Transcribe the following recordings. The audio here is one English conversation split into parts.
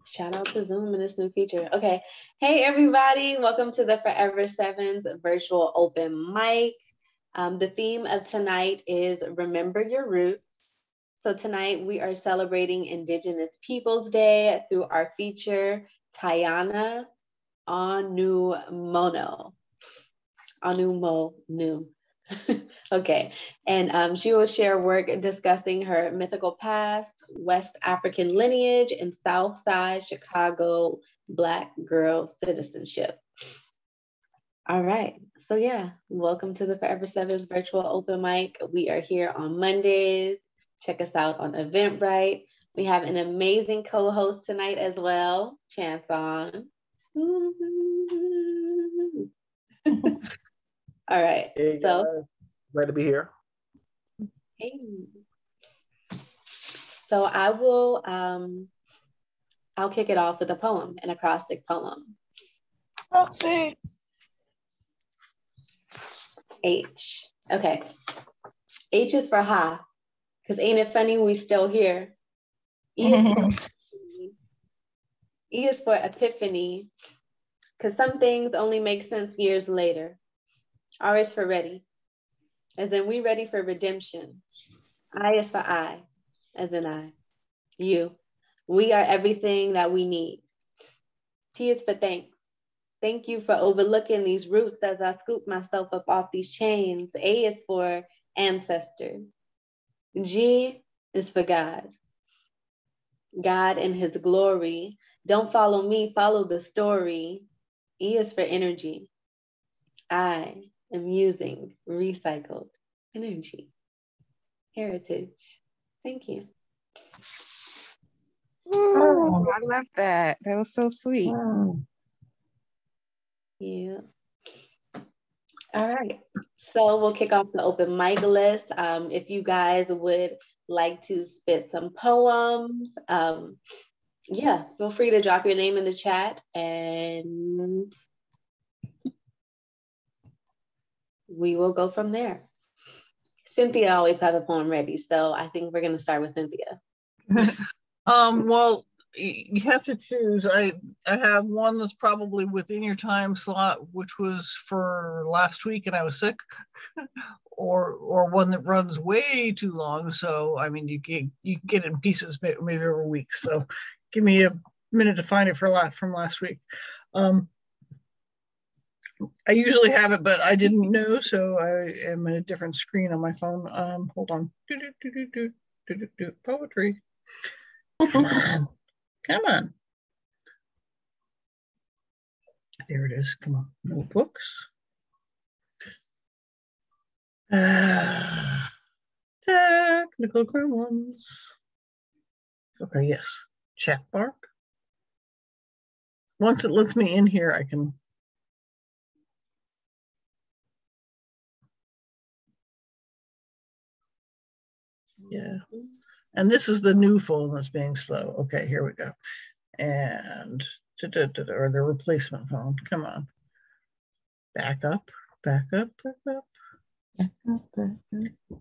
Shout out to Zoom and this new feature. Okay. Hey, everybody. Welcome to the Forever Sevens virtual open mic. The theme of tonight is Remember Your Roots. So tonight we are celebrating Indigenous Peoples Day through our feature, Tayana Onumonu. Onumonu. Okay. And she will share work discussing her mythical past, West African lineage, and South Side Chicago Black girl citizenship. All right. So yeah, welcome to the Forever Sevens virtual open mic. We are here on Mondays. Check us out on Eventbrite. We have an amazing co-host tonight as well, Chanson. All right. Hey, so glad to be here. Hey. So I will I'll kick it off with a poem, an acrostic poem. Acrostics. H. Okay. H is for ha, because ain't it funny we still here. E is for epiphany, because some things only make sense years later. R is for ready, as in we ready for redemption. I is for I, as in I, you. We are everything that we need. T is for thanks. Thank you for overlooking these roots as I scoop myself up off these chains. A is for ancestors. G is for God. God in his glory. Don't follow me, follow the story. E is for energy. I am using recycled energy. Heritage. Thank you. Oh, I love that. That was so sweet. Yeah. All right. So we'll kick off the open mic list. If you guys would like to spit some poems, yeah, feel free to drop your name in the chat and we will go from there. Cynthia always has a poem ready, so I think we're going to start with Cynthia. Well, you have to choose. I have one that's probably within your time slot, which was for last week and I was sick, or one that runs way too long. So I mean, you can get it in pieces, maybe over weeks. So give me a minute to find it from last week. I usually have it, but I didn't know, so I am in a different screen on my phone. Hold on. Poetry. Come on. Come on. There it is. Come on. Notebooks. Technical gremlins. Okay, yes. Chat bar. Once it lets me in here, I can. Yeah. And this is the new phone that's being slow. Okay, here we go. And or the replacement phone. Come on. Back up, back up, back up. Back up, back up.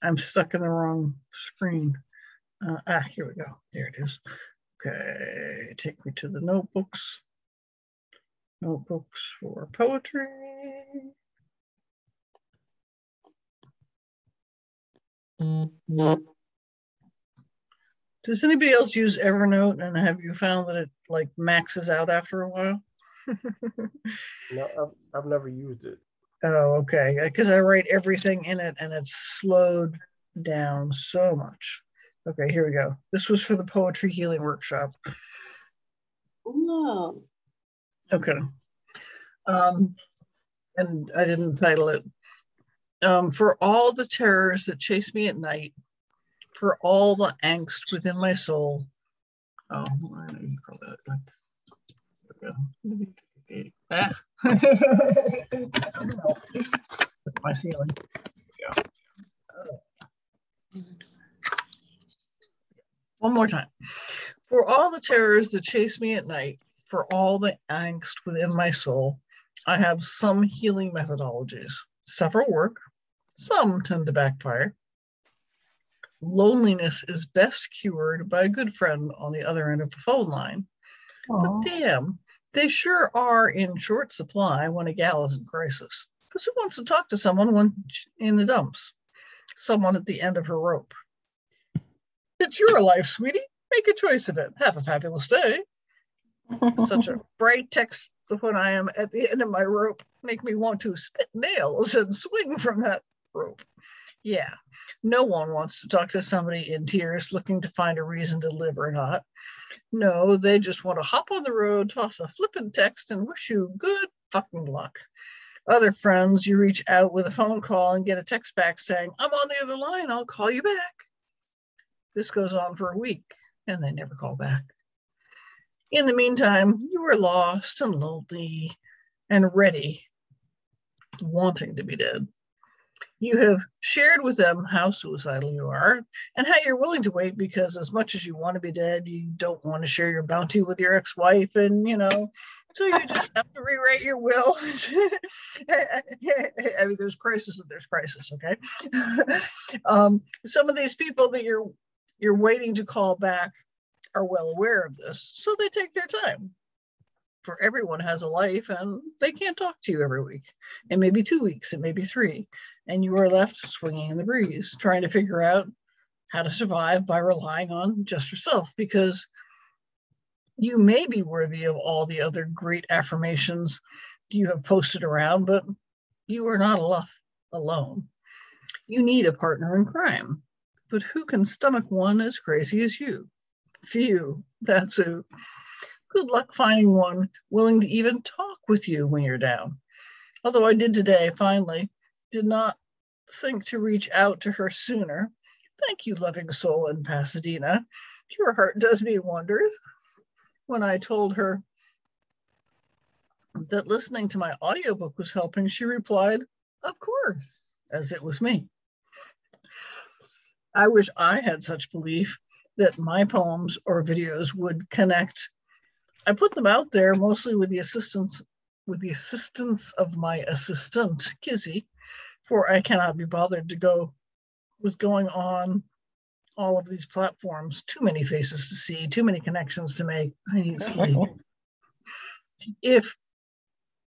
I'm stuck in the wrong screen. Here we go. There it is. Okay, take me to the notebooks. Notebooks for poetry. Does anybody else use Evernote, and have you found that it like maxes out after a while? No, I've never used it. Oh, okay. Because I write everything in it and it's slowed down so much. Okay, here we go. This was for the poetry healing workshop. Oh. Okay. And I didn't title it. For all the terrors that chase me at night, for all the angst within my soul. Oh, I know you call that. My ceiling. Yeah. One more time. For all the terrors that chase me at night, for all the angst within my soul, I have some healing methodologies. Several work, some tend to backfire. Loneliness is best cured by a good friend on the other end of the phone line. But damn, they sure are in short supply when a gal is in crisis. Because who wants to talk to someone when in the dumps? Someone at the end of her rope. It's your life, sweetie. Make a choice of it. Have a fabulous day. Such a bright text when I am at the end of my rope. Make me want to spit nails and swing from that rope. Yeah, no one wants to talk to somebody in tears looking to find a reason to live or not. No, they just want to hop on the road, toss a flippant text, and wish you good fucking luck. Other friends, you reach out with a phone call and get a text back saying, I'm on the other line, I'll call you back. This goes on for a week, and they never call back. In the meantime, you are lost and lonely and ready, wanting to be dead. You have shared with them how suicidal you are and how you're willing to wait because as much as you want to be dead, you don't want to share your bounty with your ex-wife and, so you just have to rewrite your will. I mean, there's crisis and there's crisis, okay? Some of these people that you're waiting to call back are well aware of this, so they take their time. For everyone has a life and they can't talk to you every week. It may be 2 weeks, it may be 3. And you are left swinging in the breeze, trying to figure out how to survive by relying on just yourself, because you may be worthy of all the other great affirmations you have posted around, but you are not alone. You need a partner in crime, but who can stomach one as crazy as you? Few, that's who. Good luck finding one willing to even talk with you when you're down. Although I did today, finally, did not think to reach out to her sooner. Thank you, loving soul in Pasadena. Your heart does me wonders. When I told her that listening to my audiobook was helping, she replied, of course, as it was me. I wish I had such belief that my poems or videos would connect. I put them out there mostly with the assistance of my assistant, Kizzy, for I cannot be bothered to go with going on all of these platforms. Too many faces to see, too many connections to make. I need sleep. If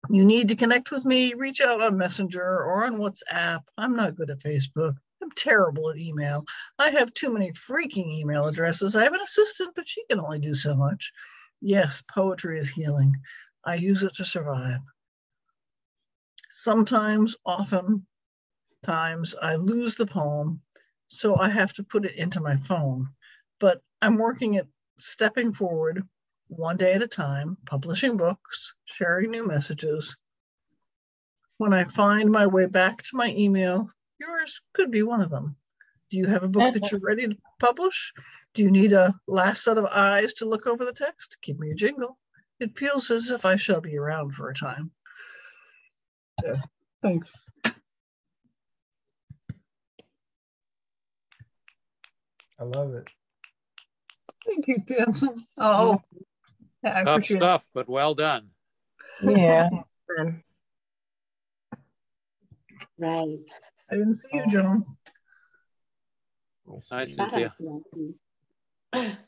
you need to connect with me, reach out on Messenger or on WhatsApp. I'm not good at Facebook. I'm terrible at email. I have too many freaking email addresses. I have an assistant, but she can only do so much. Yes, poetry is healing. I use it to survive. Sometimes, oftentimes, I lose the poem, so I have to put it into my phone. But I'm working at stepping forward one day at a time, publishing books, sharing new messages. When I find my way back to my email, yours could be one of them. Do you have a book that you're ready to publish? Do you need a last set of eyes to look over the text? Give me a jingle. It feels as if I shall be around for a time. Yeah, thanks. I love it. Thank you, Danson. Oh, I Tough appreciate stuff, but well done. Yeah. Right. I didn't see you, John. Hi, Cynthia. Let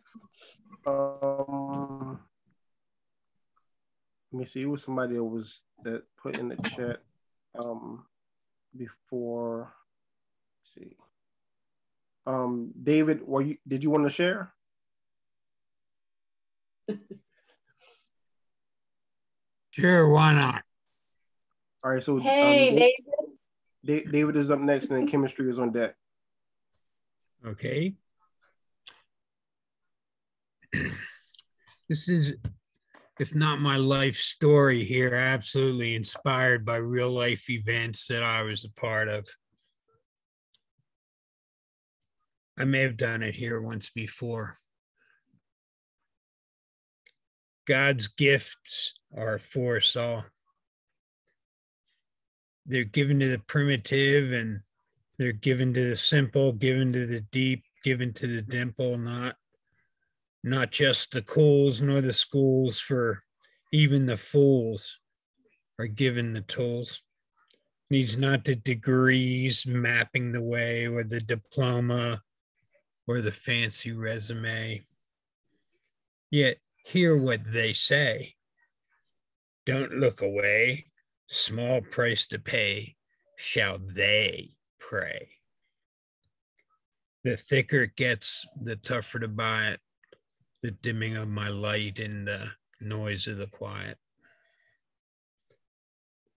me see. It was somebody that put in the chat before. Let's see. David, did you want to share? Sure, why not? All right, so Hey, David. David is up next, and then chemistry is on deck. Okay. This is, if not my life story here, absolutely inspired by real life events that I was a part of. I may have done it here once before. God's gifts are for us all. They're given to the primitive and they're given to the simple, given to the deep, given to the dimple, not just the cools nor the schools, for even the fools are given the tools. Needs not the degrees mapping the way or the diploma or the fancy resume. Yet hear what they say. Don't look away, small price to pay, shall they pray. The thicker it gets, the tougher to buy it, the dimming of my light and the noise of the quiet.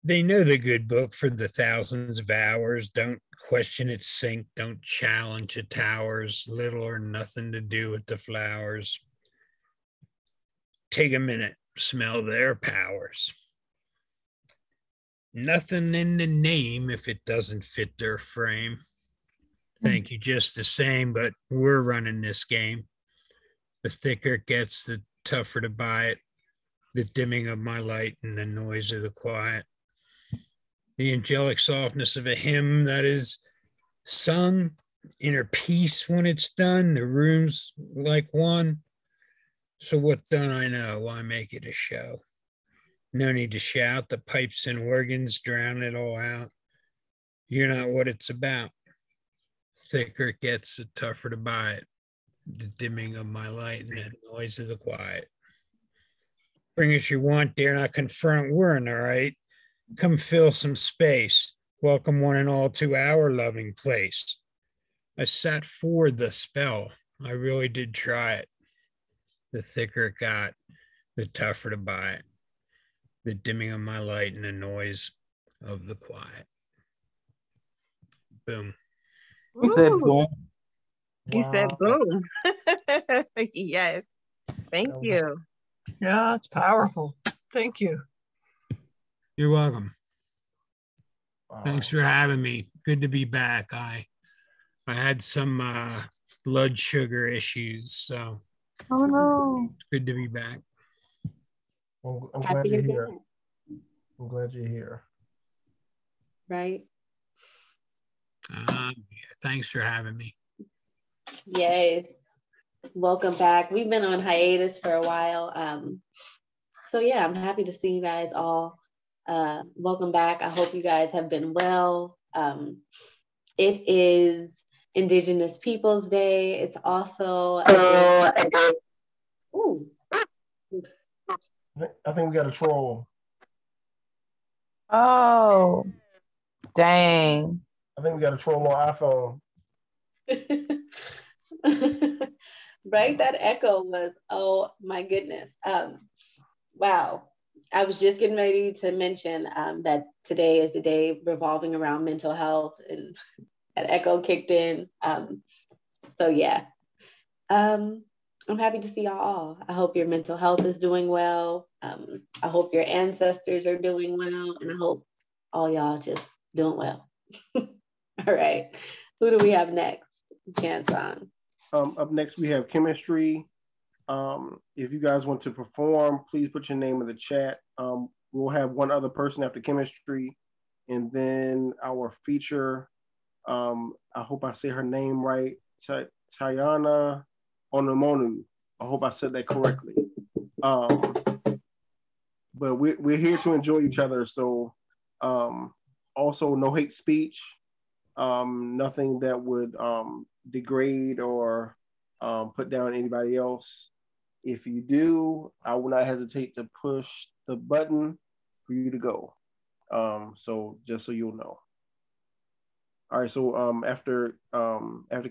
They know the good book for the thousands of hours. Don't question its sink. Don't challenge the towers. Little or nothing to do with the flowers. Take a minute, smell their powers. Nothing in the name if it doesn't fit their frame. Thank you just the same, but we're running this game. The thicker it gets, the tougher to buy it. The dimming of my light and the noise of the quiet. The angelic softness of a hymn that is sung, inner peace when it's done, the room's like one. So what don't I know? Why make it a show? No need to shout, the pipes and organs drown it all out. You're not what it's about. Thicker it gets, the tougher to buy it. The dimming of my light and the noise of the quiet. Bring us your want, dare not confront, we're in the right. Come fill some space. Welcome one and all to our loving place. I sat for the spell. I really did try it. The thicker it got, the tougher to buy it. The dimming of my light and the noise of the quiet. Boom. He said boom. He said boom. Yes. Thank you. Yeah, it's powerful. Thank you. You're welcome. Wow. Thanks for having me. Good to be back. I had some blood sugar issues, so Oh no. it's good to be back. Well, I'm glad Happy you're you're here. back. I'm glad you're here. Right? Thanks for having me. Yes. Welcome back. We've been on hiatus for a while. So yeah, I'm happy to see you guys all. Welcome back. I hope you guys have been well. It is Indigenous Peoples Day. It's also ooh. I think we got a troll. Oh, dang. I think we got a troll on iPhone. Right? That echo was, oh my goodness. Wow. I was just getting ready to mention that today is the day revolving around mental health, and that echo kicked in. So yeah. I'm happy to see y'all all. I hope your mental health is doing well. I hope your ancestors are doing well, and I hope all y'all just doing well. All right. Who do we have next? Chance on. Up next, we have chemistry. If you guys want to perform, please put your name in the chat. We'll have one other person after chemistry, and then our feature. I hope I say her name right. Tarnynon Onumonu. I hope I said that correctly. But we're here to enjoy each other. So also no hate speech. Nothing that would degrade or put down anybody else. If you do, I will not hesitate to push the button for you to go. So just so you'll know. All right, so after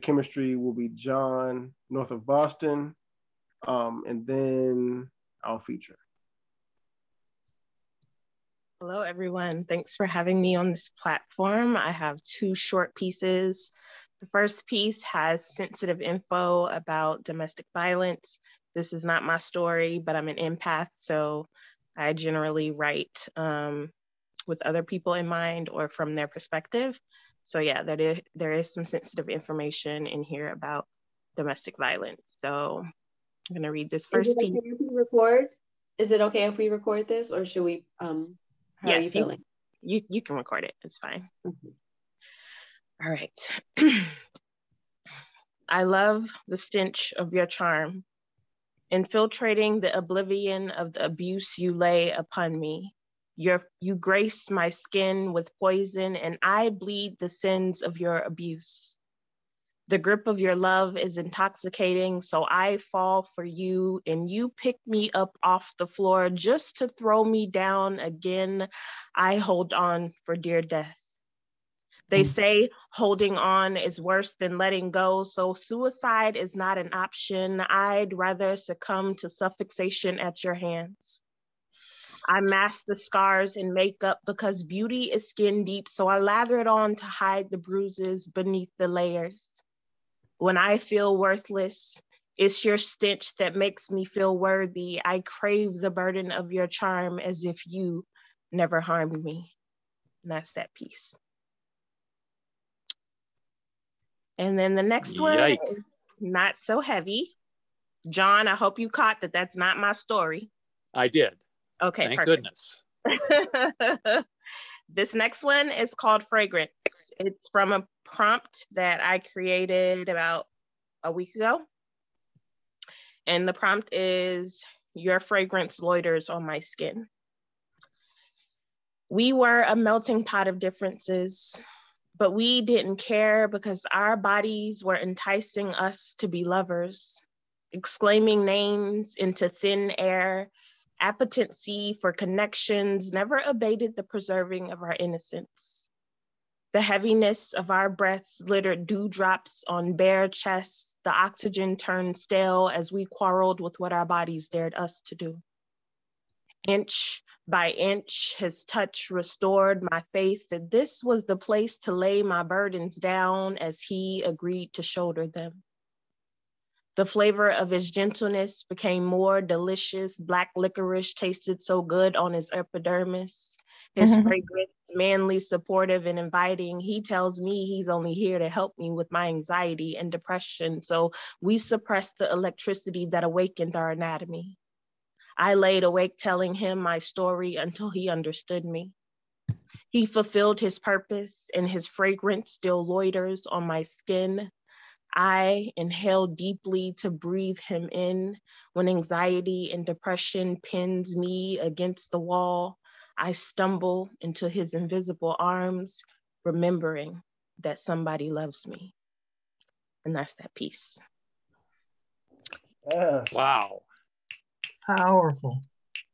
chemistry will be John, north of Boston, and then our feature. Hello, everyone. Thanks for having me on this platform. I have two short pieces. The first piece has sensitive info about domestic violence. This is not my story, but I'm an empath, so I generally write with other people in mind or from their perspective. So yeah, there is some sensitive information in here about domestic violence. So I'm gonna read this first piece. Is it okay if we record? Is it okay if we record this, or should we, how are you feeling? You can record it, it's fine. Mm-hmm. All right. I love the stench of your charm, infiltrating the oblivion of the abuse you lay upon me. You grace my skin with poison, and I bleed the sins of your abuse. The grip of your love is intoxicating, so I fall for you and you pick me up off the floor just to throw me down again. I hold on for dear death. They say holding on is worse than letting go, so suicide is not an option. I'd rather succumb to suffocation at your hands. I mask the scars in makeup because beauty is skin deep, so I lather it on to hide the bruises beneath the layers. When I feel worthless, it's your stench that makes me feel worthy. I crave the burden of your charm as if you never harmed me. And that's that piece. And then the next one is not so heavy. John, I hope you caught that that's not my story. I did. Okay, Thank perfect. goodness. This next one is called Fragrance. It's from a prompt that I created about a week ago. And the prompt is, your fragrance loiters on my skin. We were a melting pot of differences, but we didn't care because our bodies were enticing us to be lovers, exclaiming names into thin air. Appetency for connections never abated the preserving of our innocence. The heaviness of our breaths littered dewdrops on bare chests. The oxygen turned stale as we quarreled with what our bodies dared us to do. Inch by inch, his touch restored my faith that this was the place to lay my burdens down as he agreed to shoulder them. The flavor of his gentleness became more delicious. Black licorice tasted so good on his epidermis. His fragrance, manly, supportive, and inviting. He tells me he's only here to help me with my anxiety and depression. So we suppressed the electricity that awakened our anatomy. I laid awake telling him my story until he understood me. He fulfilled his purpose and his fragrance still loiters on my skin. I inhale deeply to breathe him in. When anxiety and depression pins me against the wall, I stumble into his invisible arms, remembering that somebody loves me. And that's that piece. Wow. Powerful.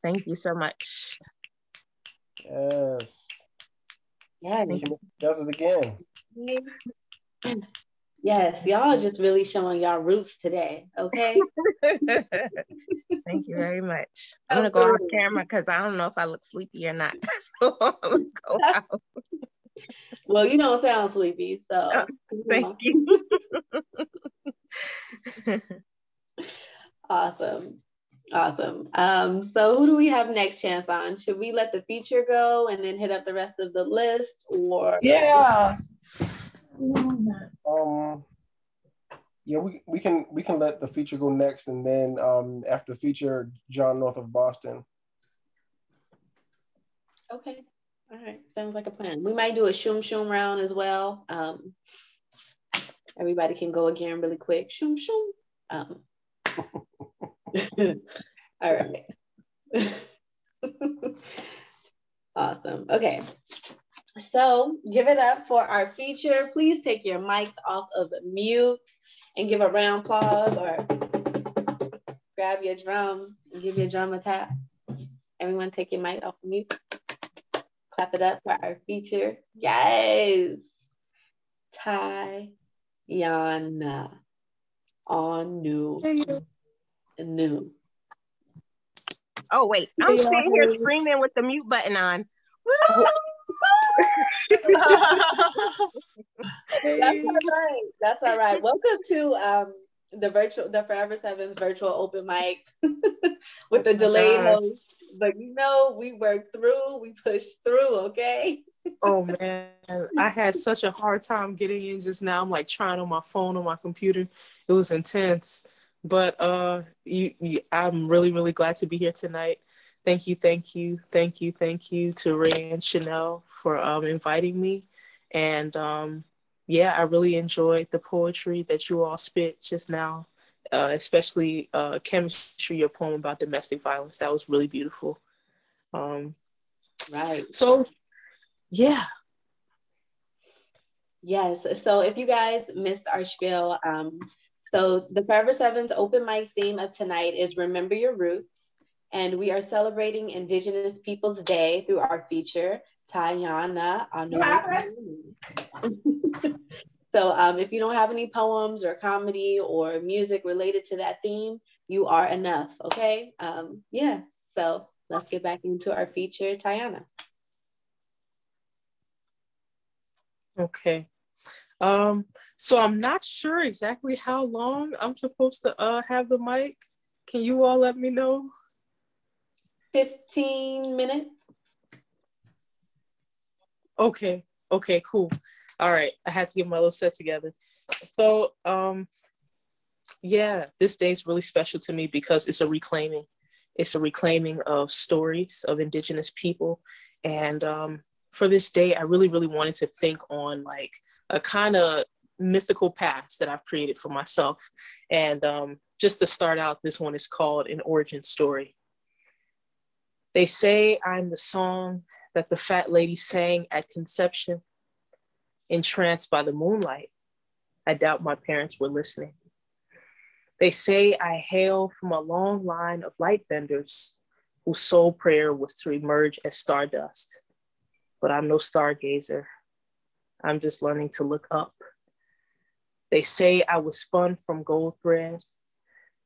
Thank you so much. Yes. Yeah. Does it again. Yes, y'all are just really showing y'all roots today, okay? Thank you very much. I'm gonna go off camera because I don't know if I look sleepy or not. So I'm gonna go out. Well, you don't sound sleepy, so thank you. Awesome. So who do we have next chance on? Should we let the feature go and then hit up the rest of the list, or Yeah. Yeah, we can let the feature go next, and then after feature, John North of Boston. Okay. All right. Sounds like a plan. We might do a shoom shoom round as well. Everybody can go again really quick. Shoom shoom. All right. Awesome. Okay. So give it up for our feature. Please take your mics off of mute and give a round applause, or grab your drum and give your drum a tap. Everyone take your mic off mute. Clap it up for our feature. Yes. Tarnynon. Onumonu. Oh, wait. I'm sitting here screaming with the mute button on. Woo! That's all right. Welcome to the Forever Sevens virtual open mic with the delayed host. But we worked through, we pushed through, okay? Oh man, I had such a hard time getting in just now. I'm like trying on my phone, on my computer. It was intense. But I'm really, really glad to be here tonight. Thank you to Ray and Chanel for inviting me. And I really enjoyed the poetry that you all spit just now, especially Chemistry, your poem about domestic violence. That was really beautiful. Right. So, yeah. Yes. So if you guys missed our spiel, so the Forever Sevens open mic theme of tonight is Remember Your Roots. And we are celebrating Indigenous Peoples Day through our feature, Tayana Onumonu. So if you don't have any poems or comedy or music related to that theme, you are enough, okay? Yeah, so let's get back into our feature, Tayana. Okay. So I'm not sure exactly how long I'm supposed to have the mic. Can you all let me know? 15 minutes. Okay, cool. All right, I had to get my little set together. So, yeah, this day is really special to me because it's a reclaiming. It's a reclaiming of stories of Indigenous people. And for this day, I really, really wanted to think on like a kind of mythical past that I've created for myself. And just to start out, this one is called An Origin Story. They say I'm the song that the fat lady sang at conception, entranced by the moonlight. I doubt my parents were listening. They say I hail from a long line of light benders whose sole prayer was to emerge as stardust. But I'm no stargazer. I'm just learning to look up. They say I was spun from gold thread,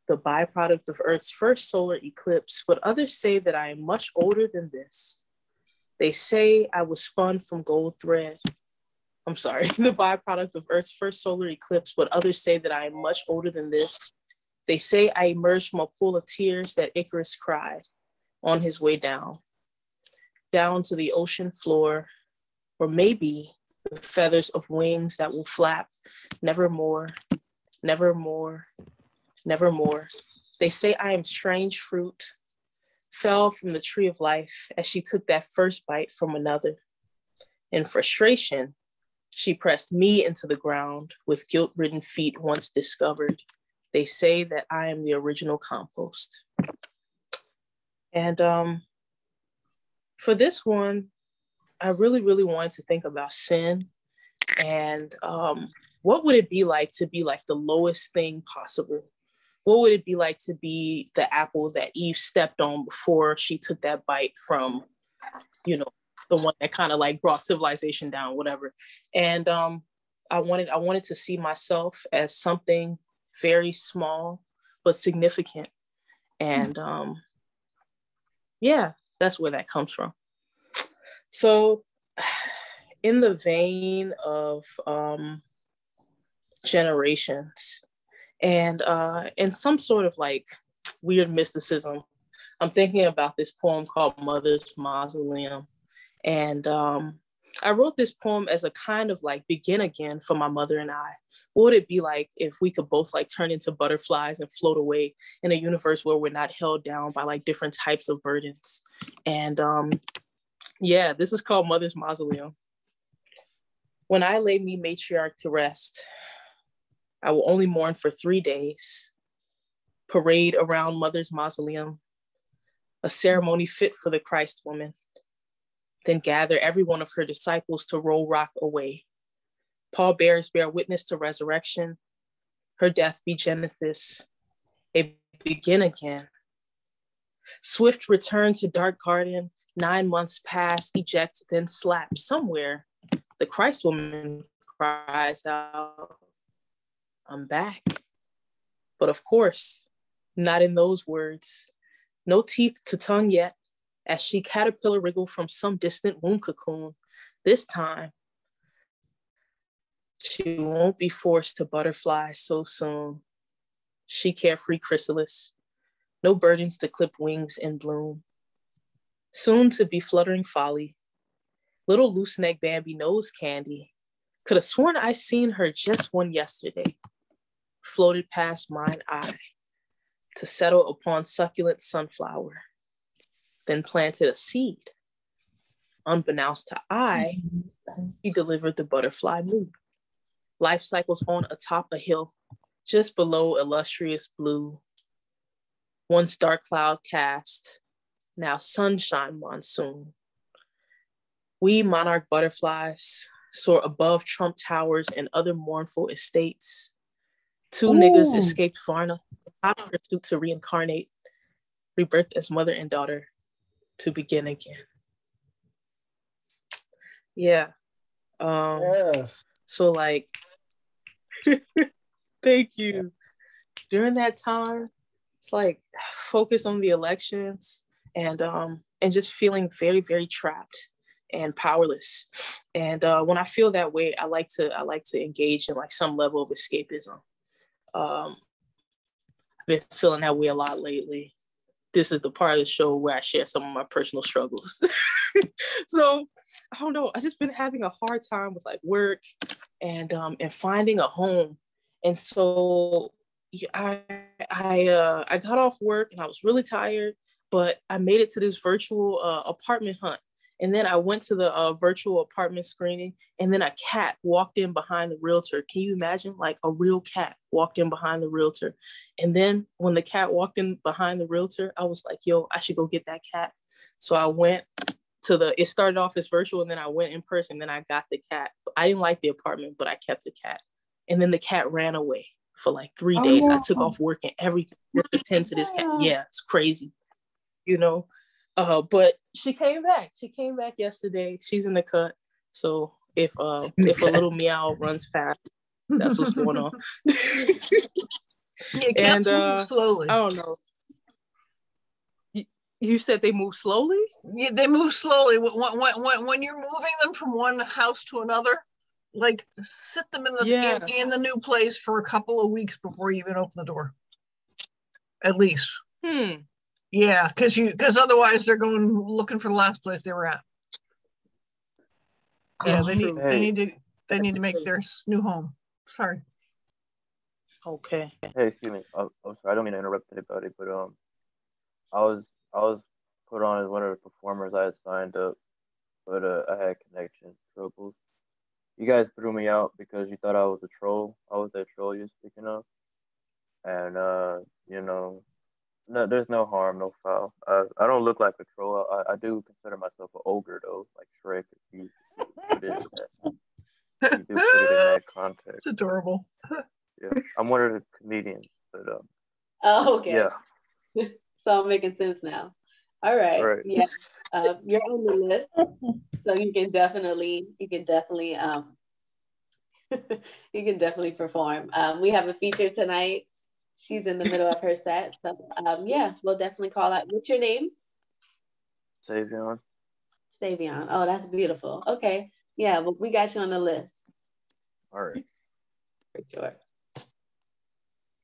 the byproduct of Earth's first solar eclipse, but others say that I am much older than this. They say I was spun from gold thread. I'm sorry, the byproduct of Earth's first solar eclipse, but others say that I am much older than this. They say I emerged from a pool of tears that Icarus cried on his way down to the ocean floor, or maybe the feathers of wings that will flap nevermore, nevermore, nevermore. They say I am strange fruit, fell from the tree of life as she took that first bite from another. In frustration, she pressed me into the ground with guilt-ridden feet once discovered. They say that I am the original compost. And for this one, I really, really wanted to think about sin and what would it be like to be like the lowest thing possible? What would it be like to be the apple that Eve stepped on before she took that bite from, the one that kind of like brought civilization down, whatever. And I wanted to see myself as something very small but significant. And yeah, that's where that comes from. So in the vein of generations and some sort of like weird mysticism, I'm thinking about this poem called Mother's Mausoleum. And I wrote this poem as a kind of like begin again for my mother and I. What would it be like if we could both like turn into butterflies and float away in a universe where we're not held down by like different types of burdens? And yeah, this is called Mother's Mausoleum. When I lay me matriarch to rest, I will only mourn for 3 days. Parade around Mother's Mausoleum, a ceremony fit for the Christ woman. Then gather every one of her disciples to roll rock away. Pallbearers bear witness to resurrection. Her death be Genesis, a begin again. Swift return to dark garden, 9 months pass, eject, then slap. Somewhere, the Christ woman cries out, I'm back. But of course, not in those words. No teeth to tongue yet, as she caterpillar wriggled from some distant womb cocoon. This time, she won't be forced to butterfly so soon. She carefree chrysalis, no burdens to clip wings and bloom. Soon to be fluttering folly, little loose neck Bambi nose candy. Could have sworn I seen her just one yesterday. Floated past mine eye to settle upon succulent sunflower, then planted a seed. Unbeknownst to I, he delivered the butterfly mood. Life cycles on atop a hill, just below illustrious blue. Once dark cloud cast, now sunshine monsoon. We monarch butterflies, soar above Trump Towers and other mournful estates. Two niggas escaped Varna, pursuit to reincarnate, rebirth as mother and daughter to begin again. Yeah. Yes. So like, thank you. During that time, it's like focus on the elections and just feeling very, very trapped and powerless. And when I feel that way, I like to engage in like some level of escapism. I've been feeling that way a lot lately. This is the part of the show where I share some of my personal struggles. So I don't know. I've just been having a hard time with like work and finding a home. And so I got off work and I was really tired, but I made it to this virtual apartment hunt. And then I went to the virtual apartment screening, and then a cat walked in behind the realtor. Can you imagine? Like a real cat walked in behind the realtor. And then when the cat walked in behind the realtor, I was like, yo, I should go get that cat. So I went to it started off as virtual, and then I went in person, then I got the cat. I didn't like the apartment, but I kept the cat. And then the cat ran away for like 3 days. No. I took off work and everything to attend to this cat. Yeah, it's crazy, you know? But she came back. She came back yesterday. She's in the cut. So if a little meow runs fast, that's what's going on. Yeah, cats move slowly. I don't know. You said they move slowly? Yeah, they move slowly. When you're moving them from one house to another, like sit them in the new place for a couple of weeks before you even open the door. At least. Yeah, because otherwise they're going looking for the last place they were at. Yeah, they need to make their new home. Sorry. Okay. Hey, excuse me. I'm sorry. I don't mean to interrupt anybody, but I was put on as one of the performers. I had signed up, but I had connection troubles. You guys threw me out because you thought I was a troll. I was that troll you're speaking of, and no, there's no harm, no foul. I don't look like a troll. I do consider myself an ogre though, like Shrek. If you put it in that, you do put it in that context. It's adorable. Yeah, I'm one of the comedians, but Oh, okay. Yeah. So I'm making sense now. All right. Yeah. You're on the list, so you can definitely you can definitely perform. We have a feature tonight. She's in the middle of her set, so yeah, we'll definitely call out. What's your name? Savion. Savion. Oh, that's beautiful. Okay. Yeah, well, we got you on the list. All right. For sure.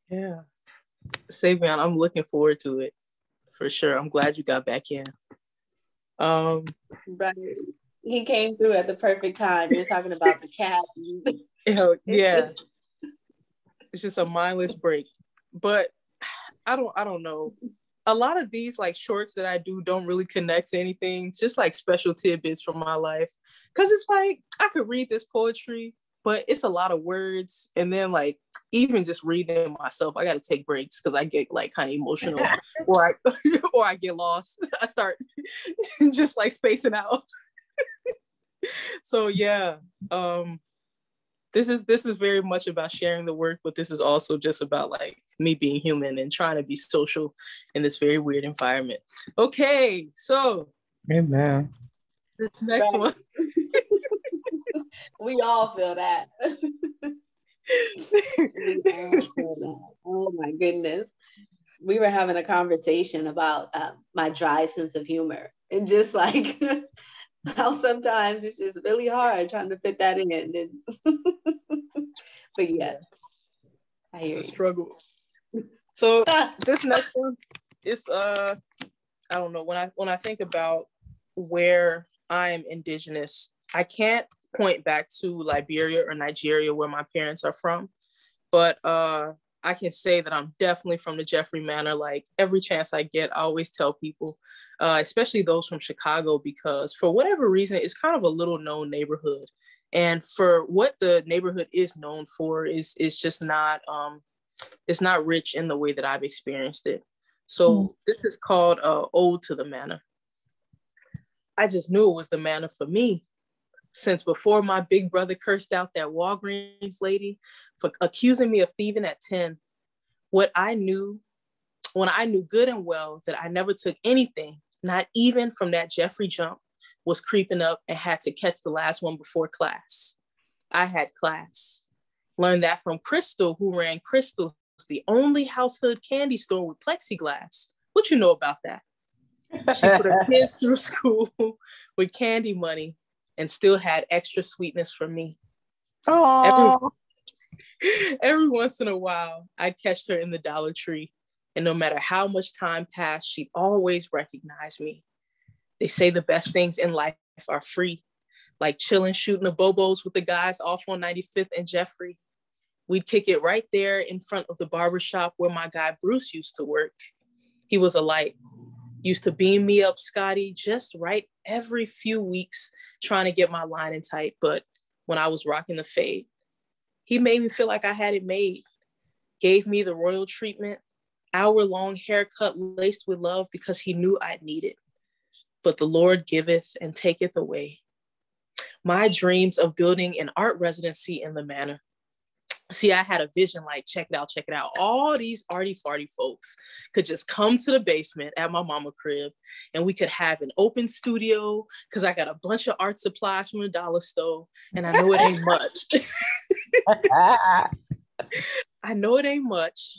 Yeah. Savion, I'm looking forward to it. For sure. I'm glad you got back in. Right. He came through at the perfect time. You're talking about the cat. Yeah. It's just a mindless break. But I don't know. A lot of these like shorts that I do don't really connect to anything. It's just like special tidbits from my life. Cause it's like I could read this poetry, but it's a lot of words. And then like even just reading it myself, I gotta take breaks because I get like kind of emotional or I get lost. I start just like spacing out. So yeah. This is very much about sharing the work, but this is also just about like me being human and trying to be social in this very weird environment. Okay, so Amen. This next one. We all feel that. Oh my goodness. We were having a conversation about my dry sense of humor and just like how sometimes it's just really hard trying to fit that in. But yeah, I hear it's a struggle. So this next one is I don't know, when I think about where I am indigenous, I can't point back to Liberia or Nigeria where my parents are from, but I can say that I'm definitely from the Jeffrey Manor. Like every chance I get, I always tell people, especially those from Chicago, because for whatever reason, it's kind of a little known neighborhood. And for what the neighborhood is known for is just not, it's not rich in the way that I've experienced it. So this is called Ode to the Manor. I just knew it was the manor for me. since before my big brother cursed out that Walgreens lady for accusing me of thieving at 10. When I knew good and well that I never took anything, not even from that Jeffrey jump, was creeping up and had to catch the last one before class. I had class. Learned that from Crystal, who ran Crystal's, the only household candy store with plexiglass. What you know about that? She put her kids through school with candy money and still had extra sweetness for me. Oh, Every once in a while, I'd catch her in the Dollar Tree, and no matter how much time passed, she'd always recognize me. They say the best things in life are free, like chilling, shooting the bobos with the guys off on 95th and Jeffrey. We'd kick it right there in front of the barbershop where my guy Bruce used to work. He was a light. Used to beam me up, Scotty, just right every few weeks, trying to get my line in tight. But when I was rocking the fade, he made me feel like I had it made. Gave me the royal treatment, hour-long haircut laced with love because he knew I'd need it. But the Lord giveth and taketh away. My dreams of building an art residency in the manor. See, I had a vision like, check it out. All these arty-farty folks could just come to the basement at my mama crib and we could have an open studio because I got a bunch of art supplies from the dollar store and I know it ain't much. I know it ain't much,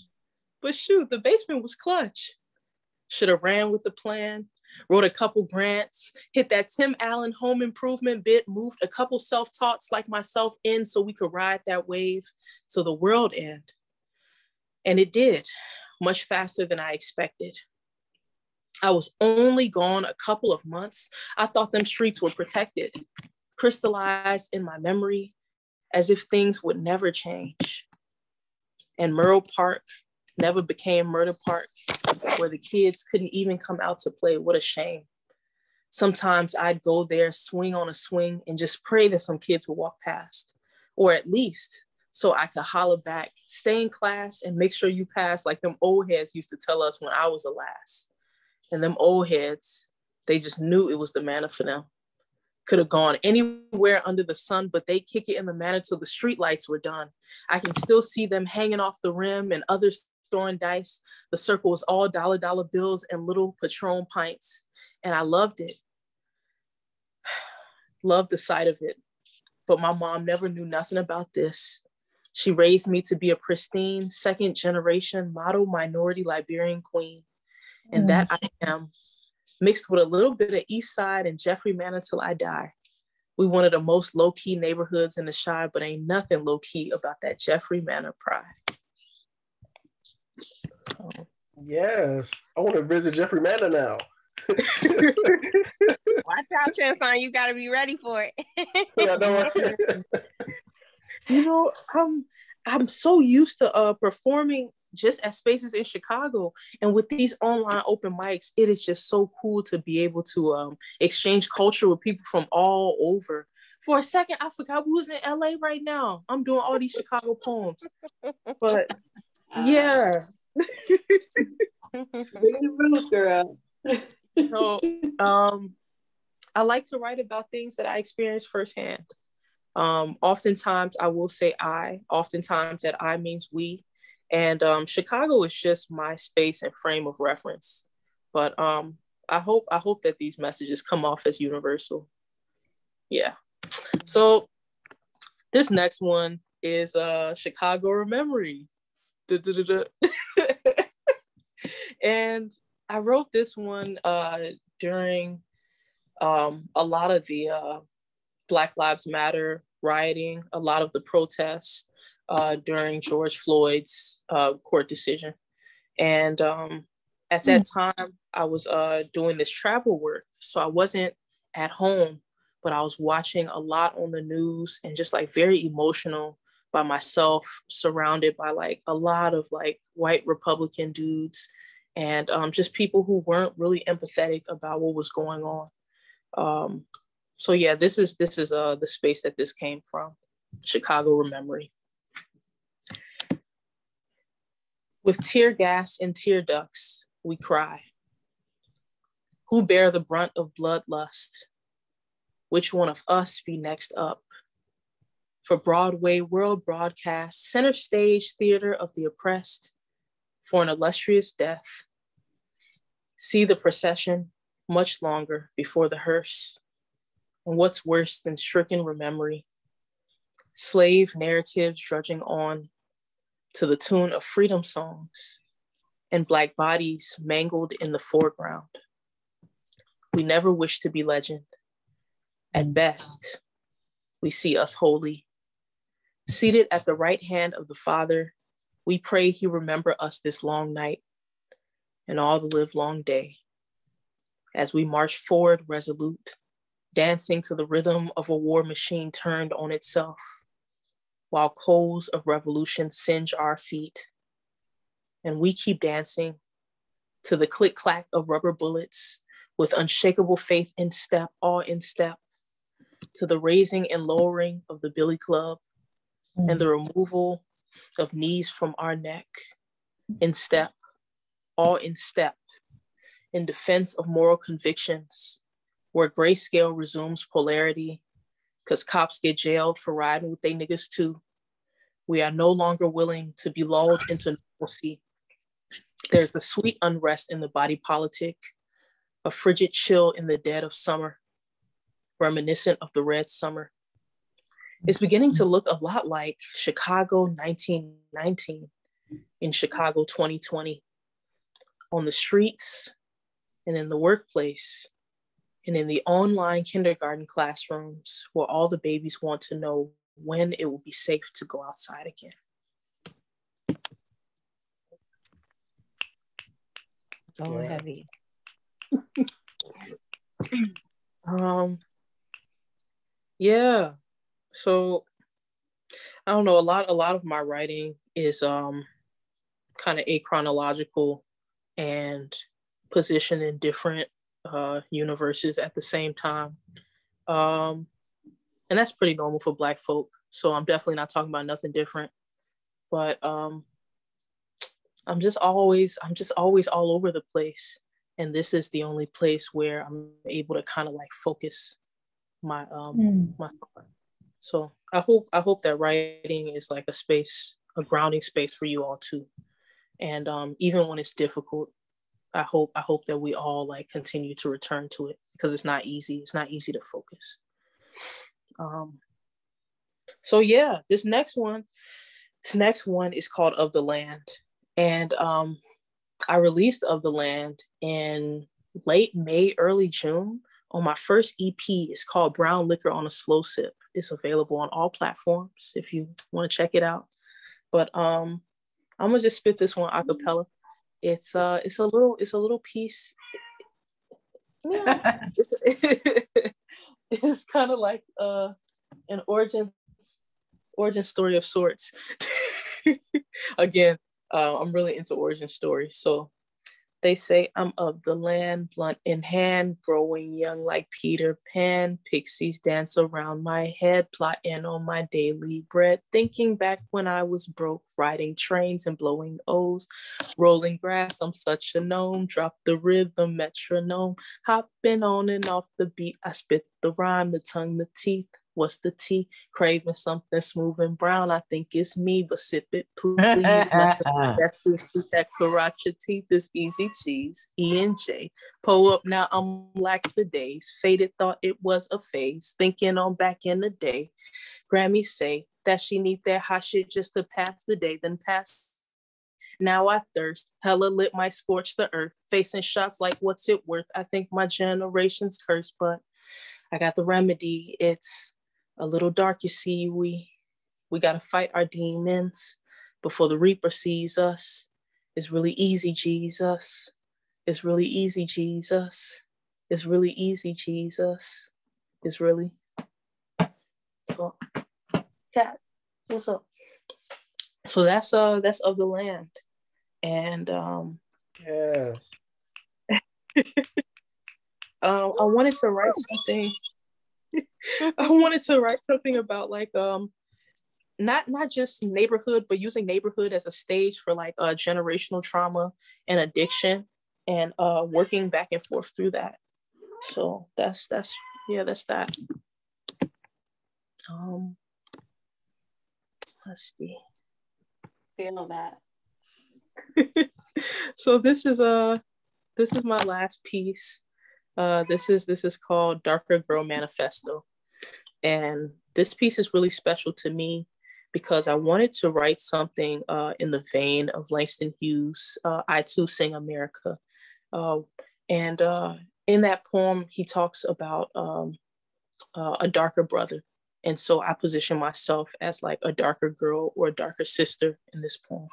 but shoot, the basement was clutch. Should have ran with the plan. Wrote a couple grants, hit that Tim Allen home improvement bit, moved a couple self-taughts like myself in so we could ride that wave till the world end. And it did, much faster than I expected. I was only gone a couple of months. I thought them streets were protected, crystallized in my memory as if things would never change. And Murrow Park never became Murder Park, where the kids couldn't even come out to play. What a shame. Sometimes I'd go there, swing on a swing, and just pray that some kids would walk past, or at least so I could holler back, stay in class and make sure you pass, like them old heads used to tell us when I was the last. And them old heads, they just knew it was the manna for them. Could have gone anywhere under the sun, but they kick it in the manna till the street lights were done. I can still see them hanging off the rim and others throwing dice. The circle was all dollar bills and little Patron pints. And I loved it. Loved the sight of it. But my mom never knew nothing about this. She raised me to be a pristine, second generation model minority Liberian queen. And that I am, mixed with a little bit of East Side and Jeffrey Manor till I die. We one of the most low-key neighborhoods in the Chi, but ain't nothing low-key about that Jeffrey Manor pride. Yes, I want to visit Jeffrey Manor now. watch out, Chanson. You got to be ready for it. Yeah, no, You know, I'm so used to performing just at spaces in Chicago, and with these online open mics, it is just so cool to be able to exchange culture with people from all over. For a second, I forgot we was in LA right now. I'm doing all these Chicago poems, but yeah. Rude girl. So, I like to write about things that I experienced firsthand. Oftentimes I will say I, oftentimes that I means we, and Chicago is just my space and frame of reference. But I hope that these messages come off as universal. Yeah. So this next one is Chicago Rememory. And I wrote this one during a lot of the Black Lives Matter rioting, a lot of the protests during George Floyd's court decision. And at that time, I was doing this travel work. So I wasn't at home, but I was watching a lot on the news and just like very emotional by myself, surrounded by like a lot of like white Republican dudes and just people who weren't really empathetic about what was going on. So yeah, this is the space that this came from, Chicago Rememory. With tear gas and tear ducts, we cry. Who bear the brunt of bloodlust? which one of us be next up? For Broadway world broadcast, center stage theater of the oppressed, for an illustrious death. See the procession much longer before the hearse. And what's worse than stricken rememory? Slave narratives drudging on to the tune of freedom songs and Black bodies mangled in the foreground. We never wish to be legend. At best, we see us holy. Seated at the right hand of the Father, we pray he remember us this long night and all the livelong day. As we march forward resolute, dancing to the rhythm of a war machine turned on itself, while coals of revolution singe our feet. And we keep dancing to the click-clack of rubber bullets with unshakable faith in step, all in step, to the raising and lowering of the billy club and the removal of knees from our neck, in step, all in step, in defense of moral convictions, where grayscale resumes polarity, because cops get jailed for riding with they niggas too. We are no longer willing to be lulled into normalcy. There's a sweet unrest in the body politic, a frigid chill in the dead of summer, reminiscent of the red summer. It's beginning to look a lot like Chicago 1919 in Chicago 2020. On the streets and in the workplace and in the online kindergarten classrooms where all the babies want to know when it will be safe to go outside again. So heavy. Yeah. So I don't know, a lot of my writing is kind of achronological and positioned in different universes at the same time. And that's pretty normal for Black folk. So I'm definitely not talking about nothing different. But I'm just always all over the place. And this is the only place where I'm able to kind of like focus my my thought. So I hope that writing is like a space, a grounding space for you all too. And even when it's difficult, I hope that we all like continue to return to it, because it's not easy. It's not easy to focus. So yeah, this next one is called Of the Land. And I released Of the Land in late May, early June on my first EP. It's called Brown Liquor on a Slow Sip. It's available on all platforms if you want to check it out. But I'm gonna just spit this one a cappella. It's a little piece. Yeah. It's kind of like an origin story of sorts. Again, I'm really into origin stories. So they say I'm of the land, blunt in hand, growing young like Peter Pan. Pixies dance around my head, plotting on my daily bread. Thinking back when I was broke, riding trains and blowing O's. Rolling grass, I'm such a gnome. Drop the rhythm, metronome. Hopping on and off the beat, I spit the rhyme, the tongue, the teeth. What's the tea? Craving something smooth and brown. I think it's me, but sip it, please. That Karacha teeth is easy cheese. E and J. Pull up now, I'm lackadays. Faded, thought it was a phase. Thinking on back in the day. Grammy say that she need that hot shit just to pass the day, then pass. Now I thirst. Hella lit might scorch the earth. Facing shots like what's it worth? I think my generation's cursed, but I got the remedy. It's a little dark, you see. We gotta fight our demons before the Reaper sees us. It's really easy, Jesus. It's really easy, Jesus. It's really easy, Jesus. It's really. So, Cat, what's up? So that's Of the Land, and Yes. I wanted to write something. I wanted to write something about like not just neighborhood, but using neighborhood as a stage for like generational trauma and addiction, and working back and forth through that. So that's that. Let's see. Feel that. So this is my last piece. This is called Darker Girl Manifesto. And this piece is really special to me because I wanted to write something in the vein of Langston Hughes' I Too Sing America. And in that poem, he talks about a darker brother. And so I position myself as like a darker girl or a darker sister in this poem.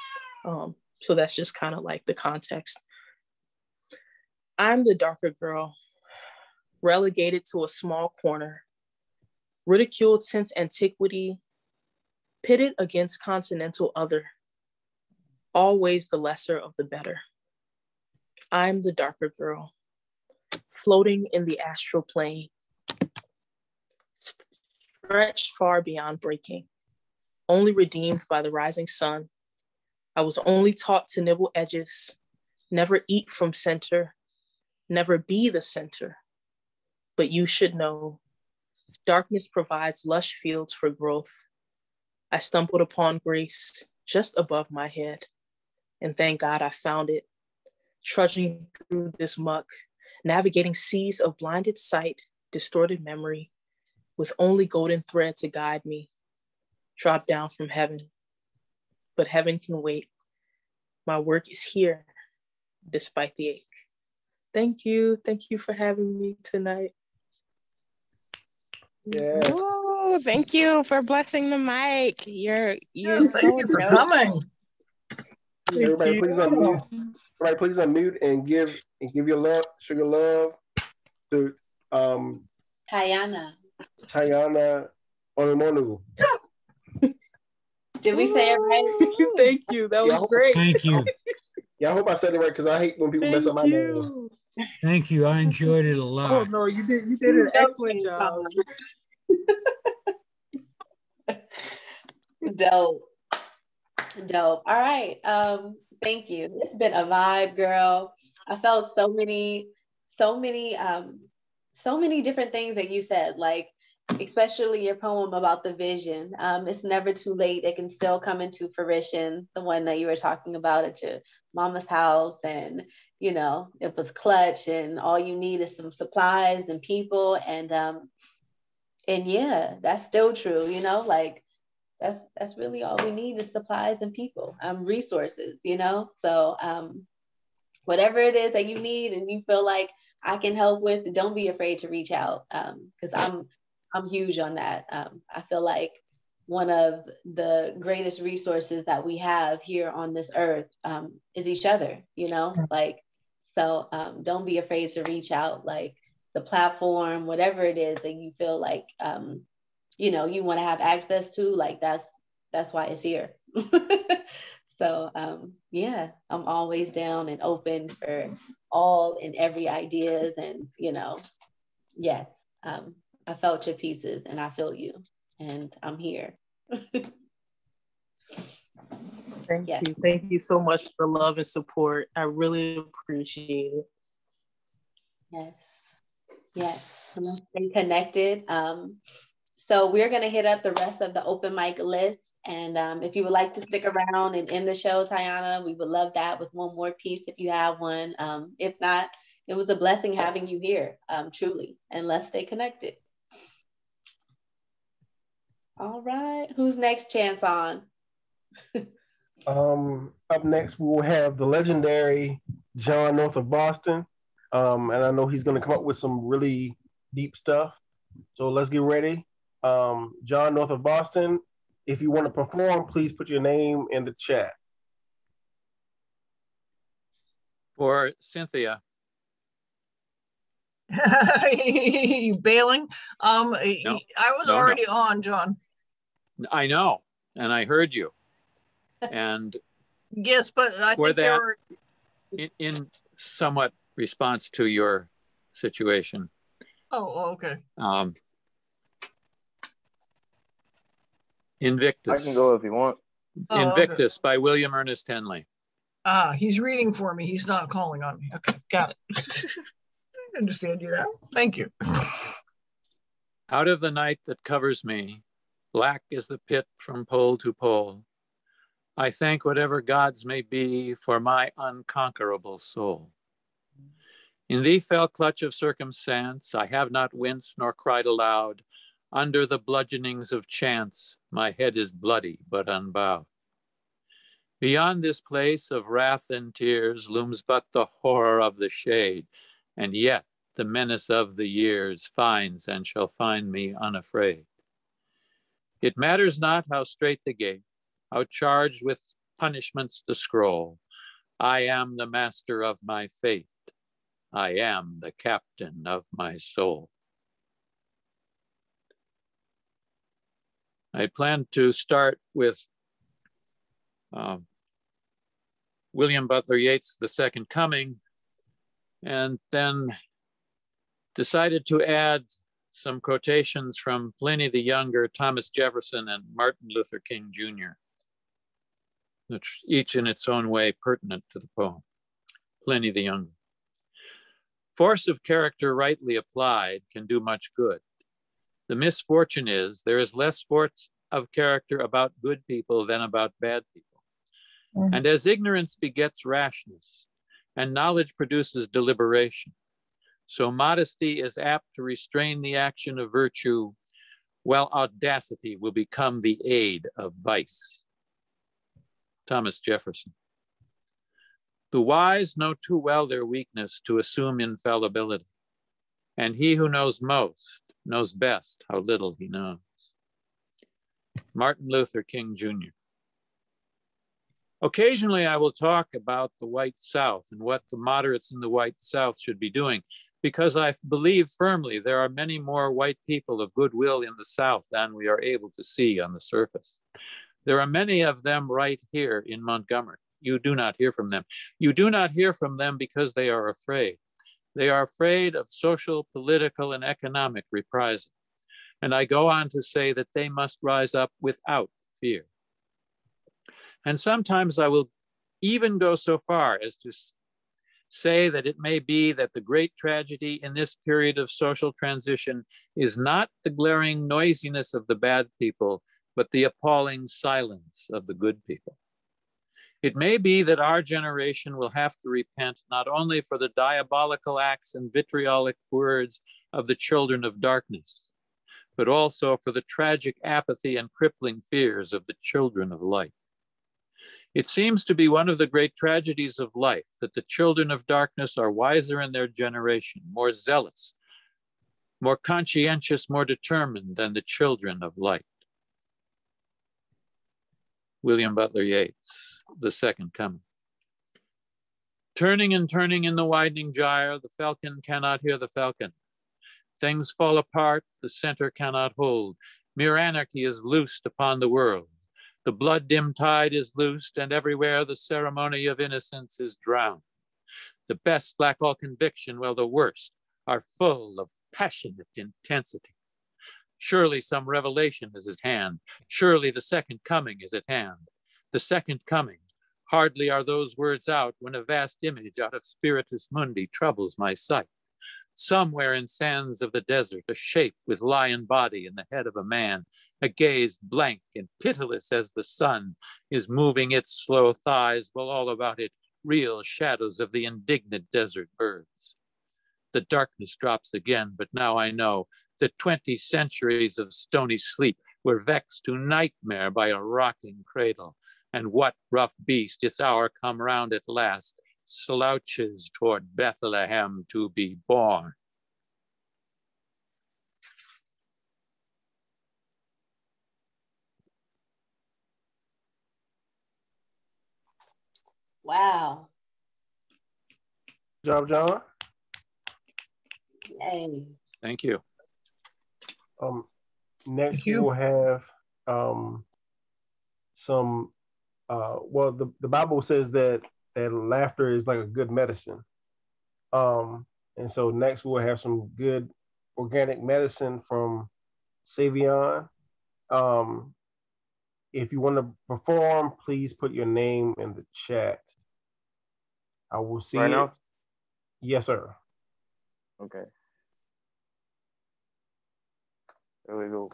So that's just kind of like the context. I'm the darker girl, relegated to a small corner, ridiculed since antiquity, pitted against continental other, always the lesser of the better. I'm the darker girl, floating in the astral plane, stretched far beyond breaking, only redeemed by the rising sun. I was only taught to nibble edges, never eat from center, never be the center. But you should know, darkness provides lush fields for growth. I stumbled upon grace just above my head, and thank God I found it, trudging through this muck, navigating seas of blinded sight, distorted memory, with only golden thread to guide me, dropped down from heaven. But heaven can wait. My work is here, despite the ache. Thank you. Thank you for having me tonight. Yeah. Oh, thank you for blessing the mic. You're Thank you for dope. coming. Everybody, please unmute. Everybody, please unmute and give your love, show your love to Tayana. Onumonu. Did we say it right? Thank you. That was great. Thank you. Yeah, I hope I said it right because I hate when people mess up my name. Thank you. I enjoyed it a lot. Oh no, you did an excellent job. Dope. All right. Thank you. It's been a vibe, girl. I felt so many different things that you said, like especially your poem about the vision. It's never too late. It can still come into fruition. The one that you were talking about at your mama's house, and it was clutch, and all you need is some supplies and people, and yeah, that's still true. Like that's really all we need is supplies and people, resources. So whatever it is that you need and you feel like I can help with, don't be afraid to reach out, because I'm huge on that. I feel like one of the greatest resources that we have here on this earth is each other, like, so don't be afraid to reach out, like the platform, whatever it is that you feel like, you want to have access to, like that's why it's here. So yeah, I'm always down and open for all and every ideas, and yes, I felt your pieces and I feel you, and I'm here. Thank you. Thank you so much for the love and support. I really appreciate it. Yes. Let's stay connected. So we're going to hit up the rest of the open mic list. And if you would like to stick around and end the show, Tayana, we would love that with one more piece if you have one. If not, it was a blessing having you here, truly. And let's stay connected. All right. Who's next, Chance on? Up next, we will have the legendary John North of Boston. And I know he's going to come up with some really deep stuff. So let's get ready. John North of Boston, if you want to perform, please put your name in the chat. For Cynthia. You bailing? No, I was already on, John. I know, and I heard you. And yes, but I think that, in somewhat response to your situation. Oh, okay. Invictus. I can go if you want. Invictus by William Ernest Henley. He's reading for me. He's not calling on me. Okay, got it. I understand you now. Thank you. Out of the night that covers me, Black is the pit from pole to pole. I thank whatever gods may be for my unconquerable soul. In the fell clutch of circumstance, I have not winced nor cried aloud. Under the bludgeonings of chance, my head is bloody but unbowed. Beyond this place of wrath and tears looms but the horror of the shade, and yet the menace of the years finds and shall find me unafraid. It matters not how strait the gate, how charged with punishments the scroll. I am the master of my fate. I am the captain of my soul. I plan to start with William Butler Yeats' The Second Coming, and then decided to add some quotations from Pliny the Younger, Thomas Jefferson, and Martin Luther King Jr., which each in its own way pertinent to the poem. Pliny the Younger. Force of character rightly applied can do much good. The misfortune is there is less force of character about good people than about bad people. And as ignorance begets rashness, and knowledge produces deliberation, so modesty is apt to restrain the action of virtue, while audacity will become the aid of vice. Thomas Jefferson. The wise know too well their weakness to assume infallibility, and he who knows most knows best how little he knows. Martin Luther King Jr. Occasionally, I will talk about the white South and what the moderates in the white South should be doing, because I believe firmly there are many more white people of goodwill in the South than we are able to see on the surface. There are many of them right here in Montgomery. You do not hear from them. You do not hear from them because they are afraid. They are afraid of social, political, and economic reprisal. And I go on to say that they must rise up without fear. And sometimes I will even go so far as to say that it may be that the great tragedy in this period of social transition is not the glaring noisiness of the bad people, but the appalling silence of the good people. It may be that our generation will have to repent not only for the diabolical acts and vitriolic words of the children of darkness, but also for the tragic apathy and crippling fears of the children of light. It seems to be one of the great tragedies of life that the children of darkness are wiser in their generation, more zealous, more conscientious, more determined than the children of light. William Butler Yeats, The Second Coming. Turning and turning in the widening gyre, the falcon cannot hear the falcon. Things fall apart, the center cannot hold. Mere anarchy is loosed upon the world. The blood-dim tide is loosed, and everywhere the ceremony of innocence is drowned. The best lack all conviction, while the worst are full of passionate intensity. Surely some revelation is at hand. Surely the second coming is at hand. The second coming. Hardly are those words out when a vast image out of Spiritus Mundi troubles my sight. Somewhere in sands of the desert, a shape with lion body and the head of a man, a gaze blank and pitiless as the sun is moving its slow thighs, while all about it real shadows of the indignant desert birds. The darkness drops again, but now I know that 20 centuries of stony sleep were vexed to nightmare by a rocking cradle. And what rough beast, its hour come round at last, slouches toward Bethlehem to be born. Wow. Good job, John. Yay. Thank you. Next we'll have some well, the Bible says that laughter is like a good medicine. And so next we'll have some good organic medicine from Savion. If you want to perform, please put your name in the chat. I will see right it. Now? Yes, sir. Okay. There we go.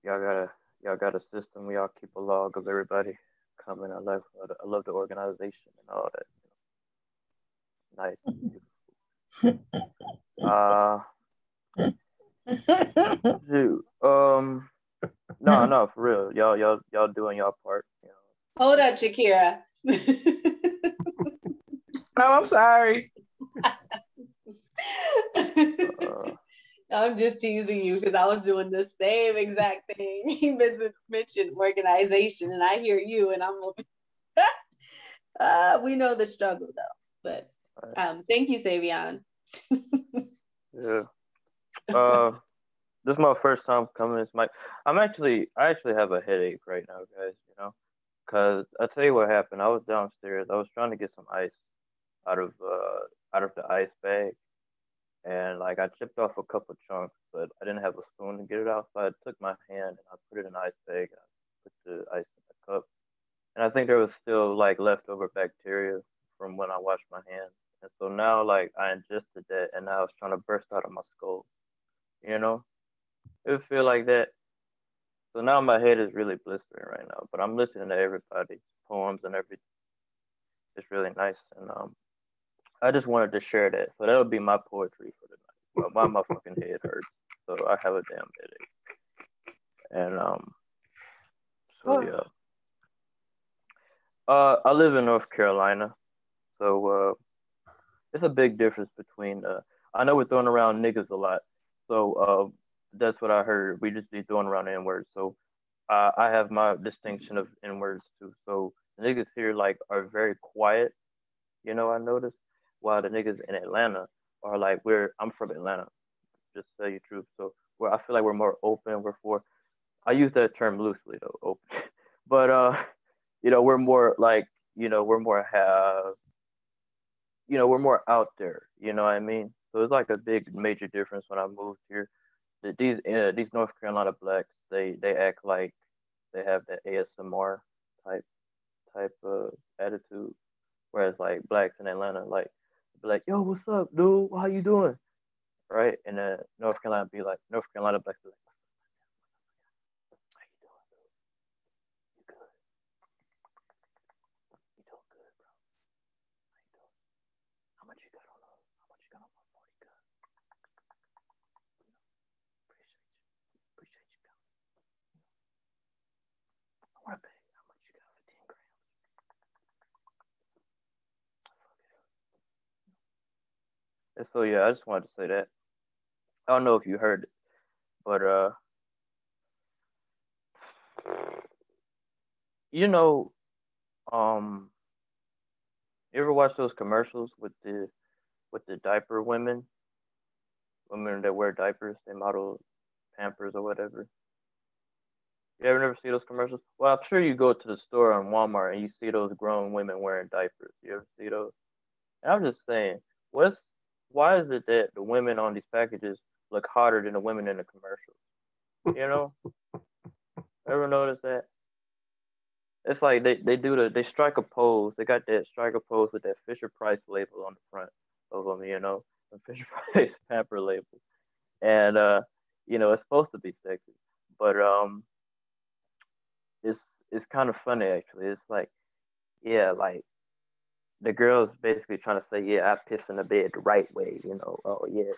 y'all got a y'all got a system. We all keep a log of everybody coming. I love the organization and all that. Nice. Dude. No, for real. Y'all doing y'all part. Hold up, Shakira. Oh, I'm sorry. I'm just teasing you because I was doing the same exact thing. He mentioned organization, and I hear you, and I'm we know the struggle though. But thank you, Savion. Yeah. This is my first time coming. I actually have a headache right now, guys. Cause I tell you what happened. I was downstairs. I was trying to get some ice out of the ice bag, and like I chipped off a couple chunks, but I didn't have a spoon to get it out. So I took my hand and I put it in the ice bag. And I put the ice in the cup, and I think there was still like leftover bacteria from when I washed my hands. And so now like I ingested that, and now it's trying to burst out of my skull. You know, it would feel like that. So now my head is really blistering right now. But I'm listening to everybody's poems and everything. It's really nice, and I just wanted to share that. So that'll be my poetry for the night. Why my fucking head hurts. So I have a damn headache. And so yeah. I live in North Carolina. So it's a big difference between I know we're throwing around niggas a lot. So that's what I heard. We just be throwing around N words. So I have my distinction of N words too. So the niggas here like are very quiet, I noticed. While the niggas in Atlanta are like I'm from Atlanta, just to tell you the truth. So where I feel like we're more open, I use that term loosely though, open. But we're more like, we're more we're more out there, you know what I mean? So it's like a big major difference when I moved here. These North Carolina blacks, they act like they have that ASMR type of attitude, whereas like blacks in Atlanta like be like, yo, what's up, dude? How you doing? Right? And then North Carolina blacks be like, how you doing, dude? You good? You doing good, bro? How you doing? How much you got on my 40 gun? Appreciate you coming. I wanna pay. How much you got? 15 grams. And so yeah, I just wanted to say that. I don't know if you heard it, but you know, you ever watch those commercials with the diaper women that wear diapers, they model Pampers or whatever? You ever never see those commercials? Well, I'm sure you go to the store on Walmart and you see those grown women wearing diapers. You ever see those? And I'm just saying, why is it that the women on these packages look hotter than the women in the commercials? You know? Ever notice that? It's like they strike a pose. They got that strike a pose with that Fisher Price label on the front of them, the Fisher Price Pamper label, and it's supposed to be sexy, but it's kind of funny actually. It's like, yeah, like the girl's basically trying to say, yeah, I piss in the bed the right way, oh yeah,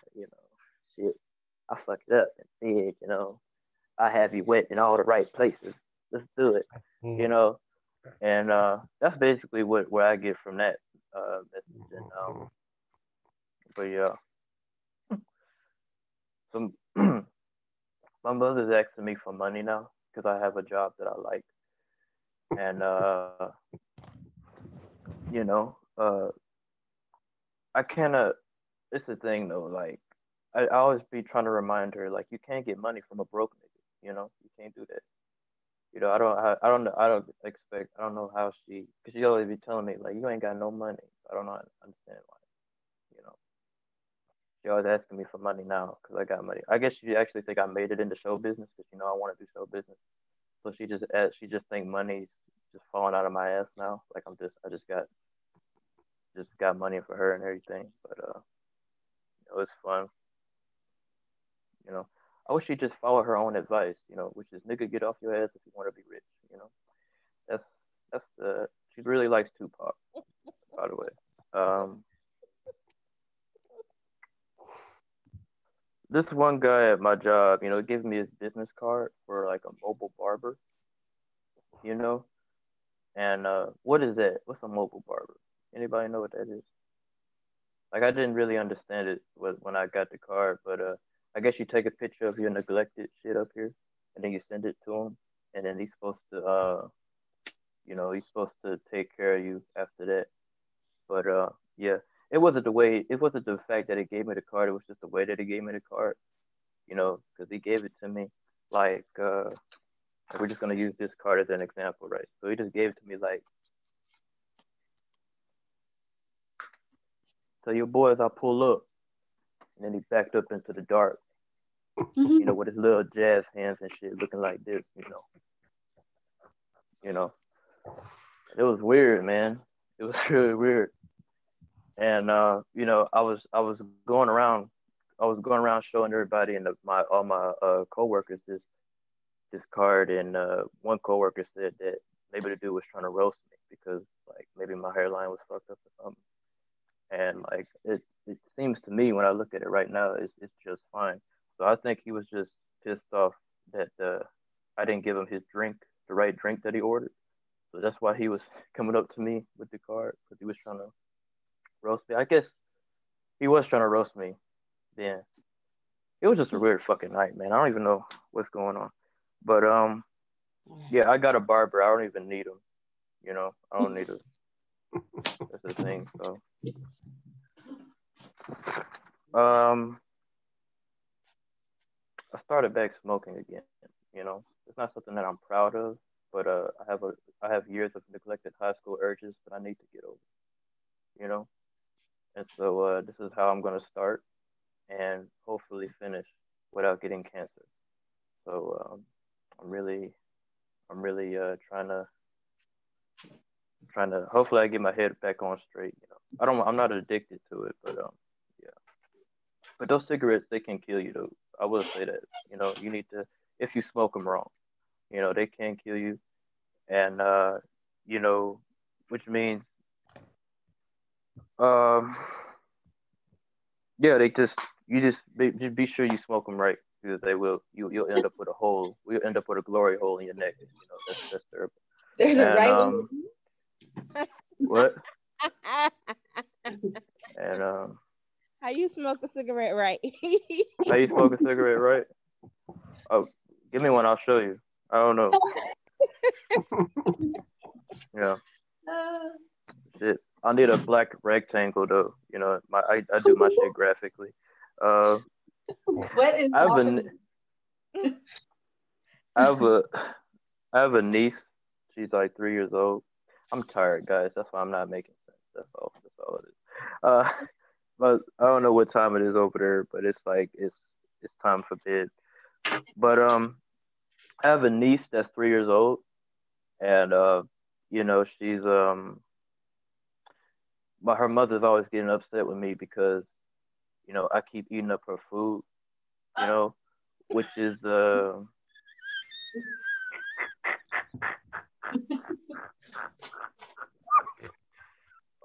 shit, I fuck it up in bed, I have you wet in all the right places. Let's do it, and that's basically where I get from that message. And but yeah, so my mother's asking me for money now because I have a job that I like, and I cannot. It's the thing though, like I always be trying to remind her like you can't get money from a broke nigga, you can't do that. I don't know. I don't know how because she always be telling me like, you ain't got no money. I don't know. Understand why. She always asking me for money now because I got money. I guess she actually think I made it into show business because I want to do show business. So she just think money's just falling out of my ass now. Like I just got money for her and everything. But it's fun. I wish she'd just follow her own advice, which is nigga, get off your ass if you want to be rich. That's she really likes Tupac, by the way. This one guy at my job, gave me his business card for like a mobile barber, you know. And what is that? What's a mobile barber? Anybody know what that is? Like I didn't really understand it when I got the card, but I guess you take a picture of your neglected shit up here, and then you send it to him, and then he's supposed to he's supposed to take care of you after that. But yeah, it wasn't the fact that he gave me the card. It was just the way that he gave me the card, because he gave it to me like we're just gonna use this card as an example, right? So he just gave it to me like, "So your boys, I pull up," and then he backed up into the dark, with his little jazz hands and shit, looking like this, It was weird, man. It was really weird. And I was going around showing everybody and all my coworkers this card, and one coworker said that maybe the dude was trying to roast me because like maybe my hairline was fucked up or something. And like it seems to me when I look at it right now, it's just fine. So I think he was just pissed off that I didn't give him the right drink that he ordered. So that's why he was coming up to me with the card, because he was trying to roast me. I guess he was trying to roast me then. It was just a weird fucking night, man. I don't even know what's going on. But yeah, I got a barber. I don't even need him. I don't need a. That's the thing. So I started back smoking again. It's not something that I'm proud of, but I have years of neglected high school urges that I need to get over. And so this is how I'm gonna start and hopefully finish without getting cancer. So I'm really trying to hopefully I get my head back on straight. I'm not addicted to it, but yeah. But those cigarettes, they can kill you though. I will say that. You need to, if you smoke them wrong, they can kill you, and which means yeah, just be sure you smoke them right, because you'll end up with a hole. We'll end up with a glory hole in your neck. That's terrible. There's a right one. What? And how you smoke a cigarette right? How you smoke a cigarette right? Oh, give me one. I'll show you. I don't know. Yeah. Shit. I need a black rectangle though. I do my shit graphically. What is I have a niece. She's like 3 years old. I'm tired, guys. That's why I'm not making sense. That's all it is. But I don't know what time it is over there, but it's like it's time for bed. But I have a niece that's 3 years old, and she's but her mother's always getting upset with me because I keep eating up her food, which is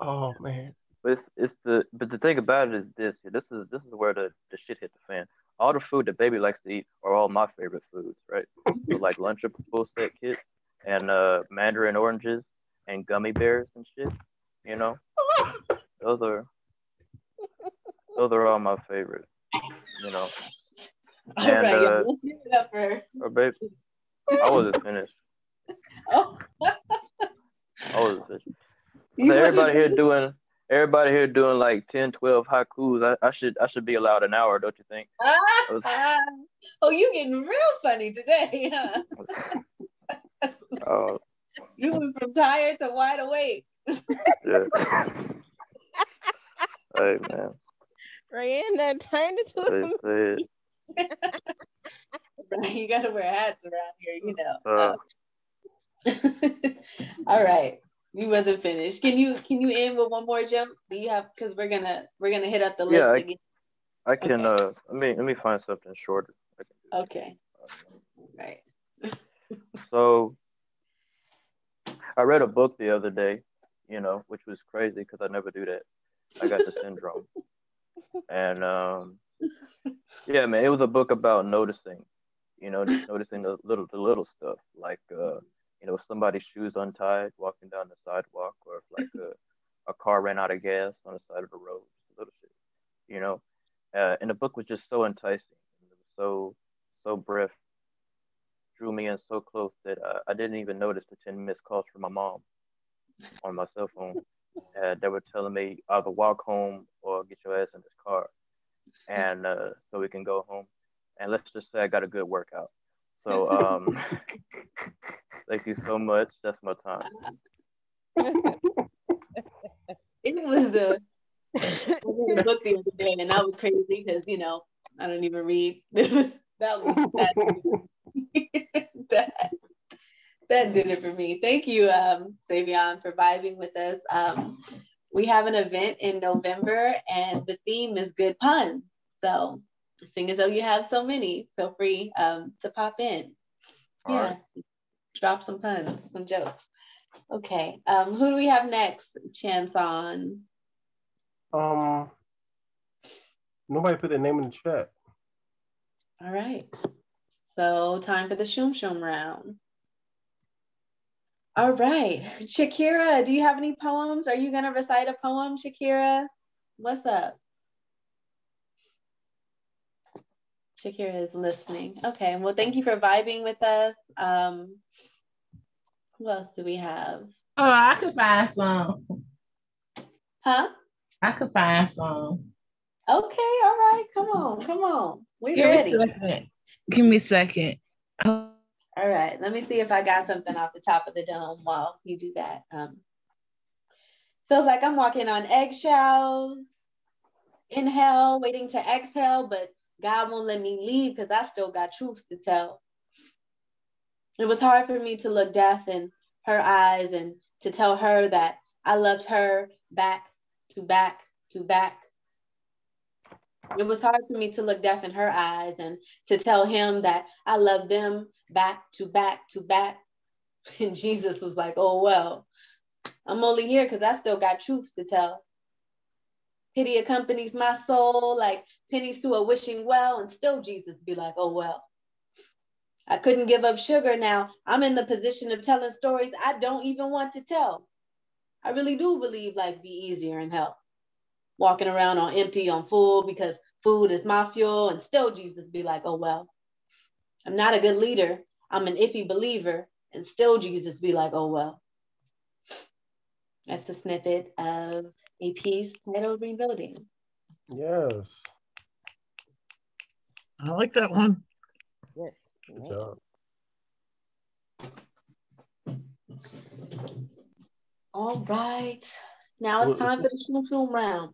Oh man. But the thing about it is this. This is where the shit hit the fan. All the food that baby likes to eat are all my favorite foods, right? So like Lunchable set kits and mandarin oranges and gummy bears and shit. Those are all my favorites. All and right, let's give it up for. Oh, babe, I wasn't finished. Oh. I wasn't finished. So everybody here doing like 10, 12 haikus. I should be allowed an hour, don't you think? Oh, you getting real funny today, huh? Oh. You went from tired to wide awake. Yeah. Hey man. Rihanna turned into Right, you gotta wear hats around here, All right. You wasn't finished. Can you end with one more jump? Do you have, because we're gonna hit up the list again. I can let me find something shorter. I can do Okay. Right. So I read a book the other day, which was crazy because I never do that. I got the syndrome. And yeah, man, it was a book about noticing, just noticing the little stuff, like somebody's shoes untied walking down the sidewalk, or if like a car ran out of gas on the side of the road, just little shit, you know. And the book was just so enticing. It was so breath, drew me in so close that I didn't even notice the 10 missed calls from my mom on my cell phone. They were telling me either walk home or get your ass in this car, and so we can go home. And let's just say I got a good workout. So thank you so much. That's my time. It was I read a book the other day, and that was crazy because I don't even read. That that did it for me. Thank you, Savion, for vibing with us. We have an event in November, and the theme is good puns. So, seeing as though you have so many, feel free to pop in. Yeah, drop some puns, some jokes. Okay, who do we have next? Chance on. Nobody put their name in the chat. All right. So time for the Shoom Shoom round. All right. Shakira, do you have any poems? Are you going to recite a poem, Shakira? What's up? Shakira is listening. Okay. Well, thank you for vibing with us. Who else do we have? Oh, I could find some. Huh? I could find some. Okay. All right. Come on. We're ready. Give me a second. All right. Let me see if I got something off the top of the dome while you do that. Feels like I'm walking on eggshells. Inhale, waiting to exhale, but God won't let me leave because I still got truth to tell. It was hard for me to look death in her eyes and to tell her that I loved her back to back to back. It was hard for me to look death in her eyes and to tell him that I loved them back to back to back. And Jesus was like, oh, well, I'm only here because I still got truth to tell. Pity accompanies my soul like pennies to a wishing well, and still Jesus be like, oh, well. I couldn't give up sugar. Now I'm in the position of telling stories I don't even want to tell. I really do believe life be easier in hell. Walking around on empty, on full, because food is my fuel, and still Jesus be like, oh, well. I'm not a good leader. I'm an iffy believer, and still Jesus be like, oh, well. That's a snippet of a piece titled Rebuilding. Yes. I like that one. Yes. Good job. All right. Now it's time for the Shoom Shoom round.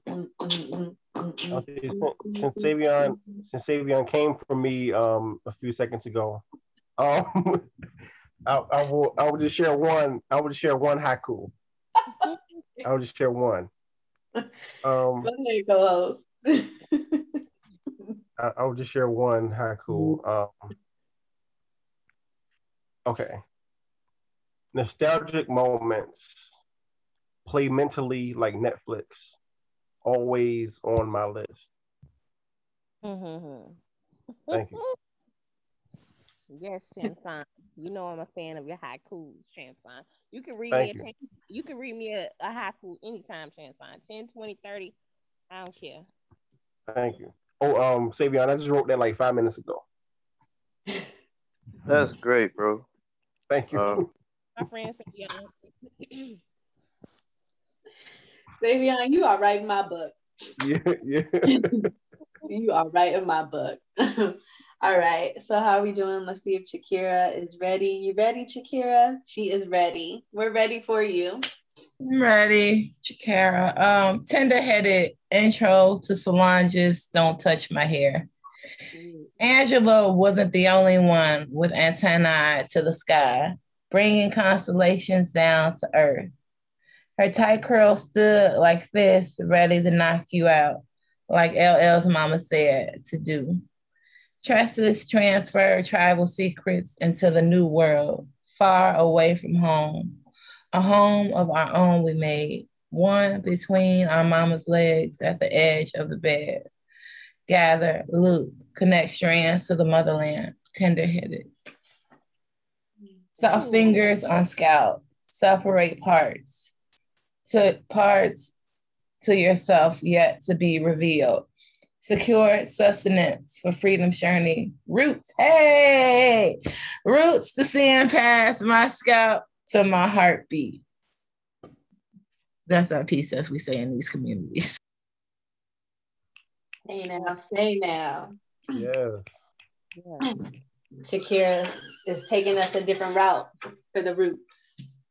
Since Savion came from me a few seconds ago, I will just share one. I will just share one haiku. I will just share one. Go ahead, co-host. I will just share one haiku. Okay. Nostalgic moments play mentally like Netflix, always on my list. Thank you. Yes, Chanson. You know I'm a fan of your haikus, Chanson. You can read you can read me a haiku anytime, Chanson. 10, 20, 30. I don't care. Thank you. Oh, Savion, I just wrote that like 5 minutes ago. That's great, bro. Thank you. My friend Savion. Savion, you are right in my book. Yeah. You are right in my book. All right. So how are we doing? Let's see if Shakira is ready. You ready, Shakira? She is ready. We're ready for you. I'm ready, Shakira. Tender-headed intro to Solange's Don't Touch My Hair. Angela wasn't the only one with antennae to the sky, bringing constellations down to earth. Her tight curl stood like this, ready to knock you out, like LL's mama said to do. Tresses transfer tribal secrets into the new world, far away from home. A home of our own we made, one between our mama's legs at the edge of the bed. Gather, loop, connect strands to the motherland, tender-headed. Soft fingers on scalp, separate parts to yourself yet to be revealed. Secure sustenance for freedom's journey. Roots, hey! Roots to seeing past my scalp to my heartbeat. That's our piece, as we say in these communities. Say now, say now. Yeah. Shakira is taking us a different route for the roots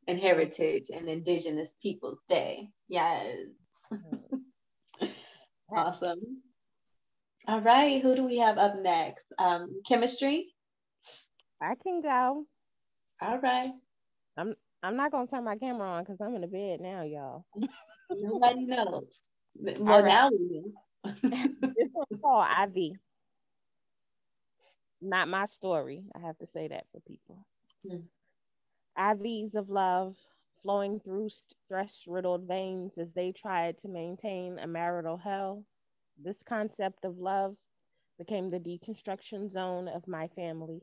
and heritage and Indigenous Peoples Day. Yes. Awesome. All right, who do we have up next? Chemistry? I can go. All right. I'm not gonna turn my camera on because I'm in the bed now, y'all. Nobody knows. Well, All right. now we know. This one's called IV. Not my story. I have to say that for people. IVs of love flowing through stress-riddled veins as they tried to maintain a marital hell. This concept of love became the deconstruction zone of my family.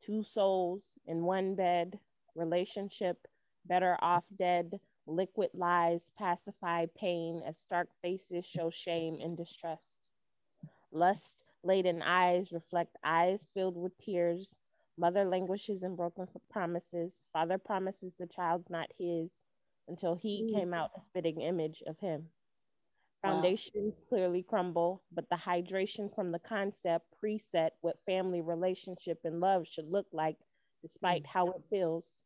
Two souls in one bed, relationship, better off dead, liquid lies pacify pain as stark faces show shame and distress. Lust-laden eyes reflect eyes filled with tears. Mother languishes in broken promises. Father promises the child's not his until he came out a spitting image of him. Foundations clearly crumble, but the hydration from the concept preset what family relationship and love should look like despite how it feels.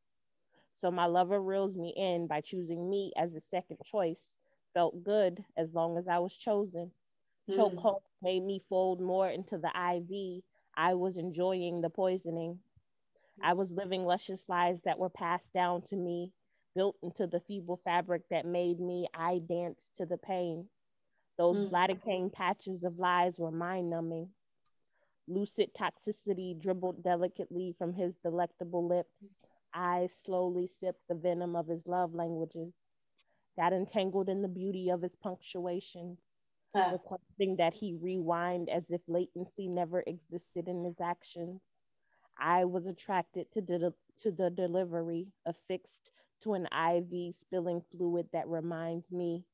So my lover reels me in by choosing me as a second choice. Felt good as long as I was chosen. Chokehold made me fold more into the IV. I was enjoying the poisoning. I was living luscious lies that were passed down to me, built into the feeble fabric that made me. I danced to the pain. Those lidocaine patches of lies were mind-numbing. Lucid toxicity dribbled delicately from his delectable lips. I slowly sipped the venom of his love languages. Got entangled in the beauty of his punctuations, requesting that he rewind as if latency never existed in his actions. I was attracted to the delivery, affixed to an IV spilling fluid that reminds me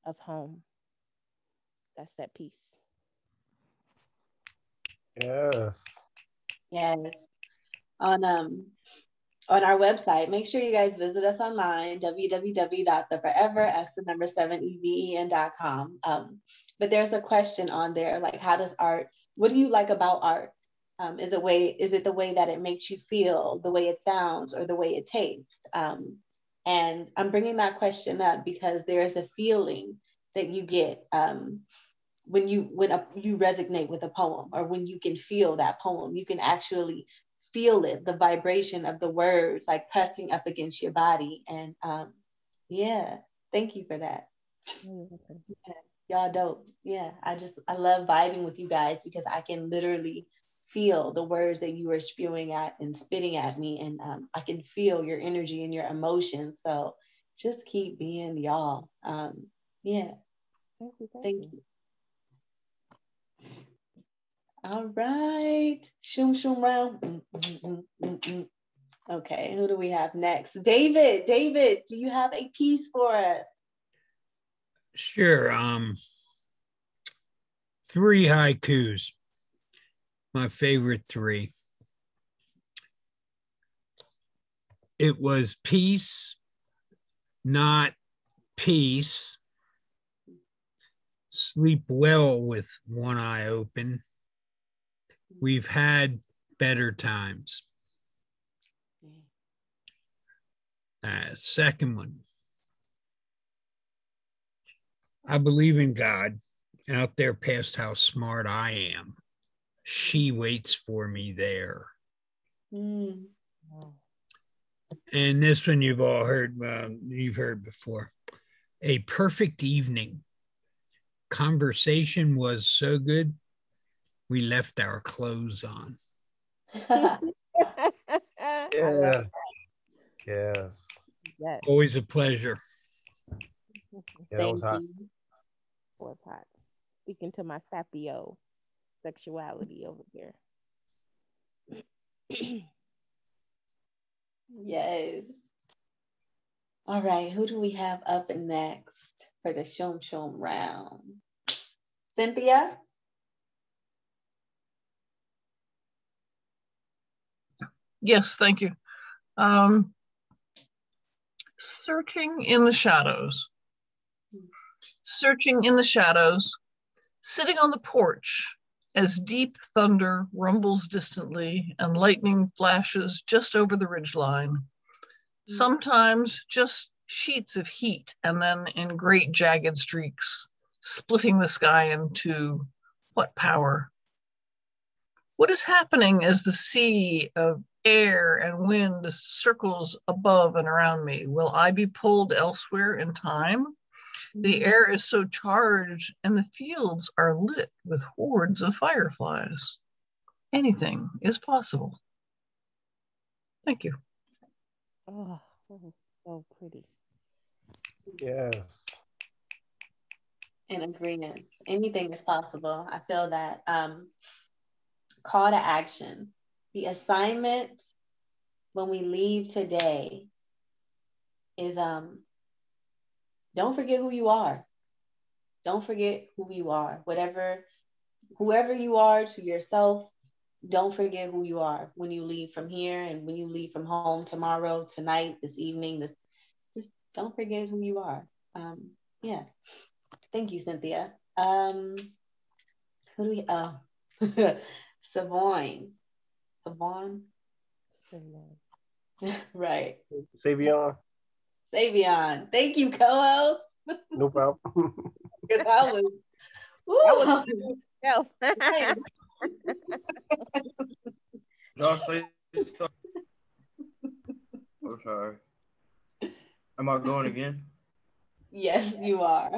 of home. That's that piece. Yes. Yes. On our website, make sure you guys visit us online, www.theforever7even.com. But there's a question on there, like, how does art, what do you like about art? Is it the way that it makes you feel, the way it sounds, or the way it tastes? And I'm bringing that question up because there's a feeling that you get when you resonate with a poem, or when you can feel that poem. You can actually feel it, the vibration of the words, like pressing up against your body. And yeah, thank you for that. Yeah, y'all dope. Yeah, I love vibing with you guys because I can literally feel the words that you are spewing at and spitting at me, and I can feel your energy and your emotions. So just keep being y'all. Yeah. Thank you. All right. Shoom shoom round. Okay, who do we have next? David, do you have a piece for us? Sure. 3 haikus. My favorite 3. It was peace, not peace. Sleep well with one eye open. We've had better times. Second one. I believe in God out there past how smart I am. She waits for me there. And this one you've all heard, you've heard before. A perfect evening. Conversation was so good. We left our clothes on. I love Yeah. Yes. that. Always a pleasure. Yeah, that was hot. Was hot. Speaking to my sapio sexuality over here. Yes. All right, who do we have up next for the Shom Shom round? Cynthia? Yes, thank you. Searching in the shadows. Searching in the shadows, sitting on the porch as deep thunder rumbles distantly and lightning flashes just over the ridgeline. Sometimes just sheets of heat and then in great jagged streaks, splitting the sky in two. What power? What is happening as the sea of air and wind circles above and around me? Will I be pulled elsewhere in time? The air is so charged and the fields are lit with hordes of fireflies. Anything is possible. Thank you. Oh, that was so pretty. Yes. In agreement. Anything is possible. I feel that. Call to action. The assignment when we leave today is don't forget who you are. Don't forget who you are. Whoever you are to yourself, don't forget who you are when you leave from here and when you leave from home tomorrow, tonight, this evening. Just don't forget who you are. Yeah. Thank you, Cynthia. Who do we? Savoine. Savon. Right. Savion. Savion. Thank you, co-host. No problem. Because I was. That was Y'all say stuff. I'm sorry. Am I going again? Yes, you are.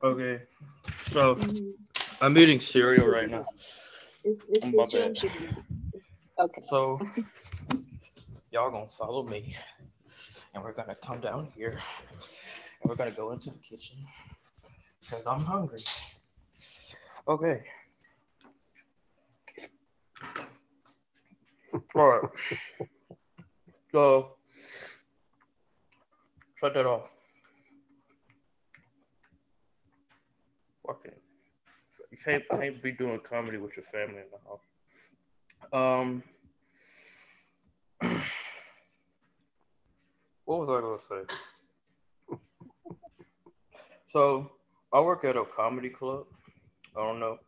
Okay. So I'm eating cereal right now. It's My the bad. Okay. So y'all gonna follow me, and we're gonna come down here, and we're gonna go into the kitchen because I'm hungry. Okay. All right. So shut that off. Fucking. You can't be doing comedy with your family in the house. What was I gonna say? So I work at a comedy club. I don't know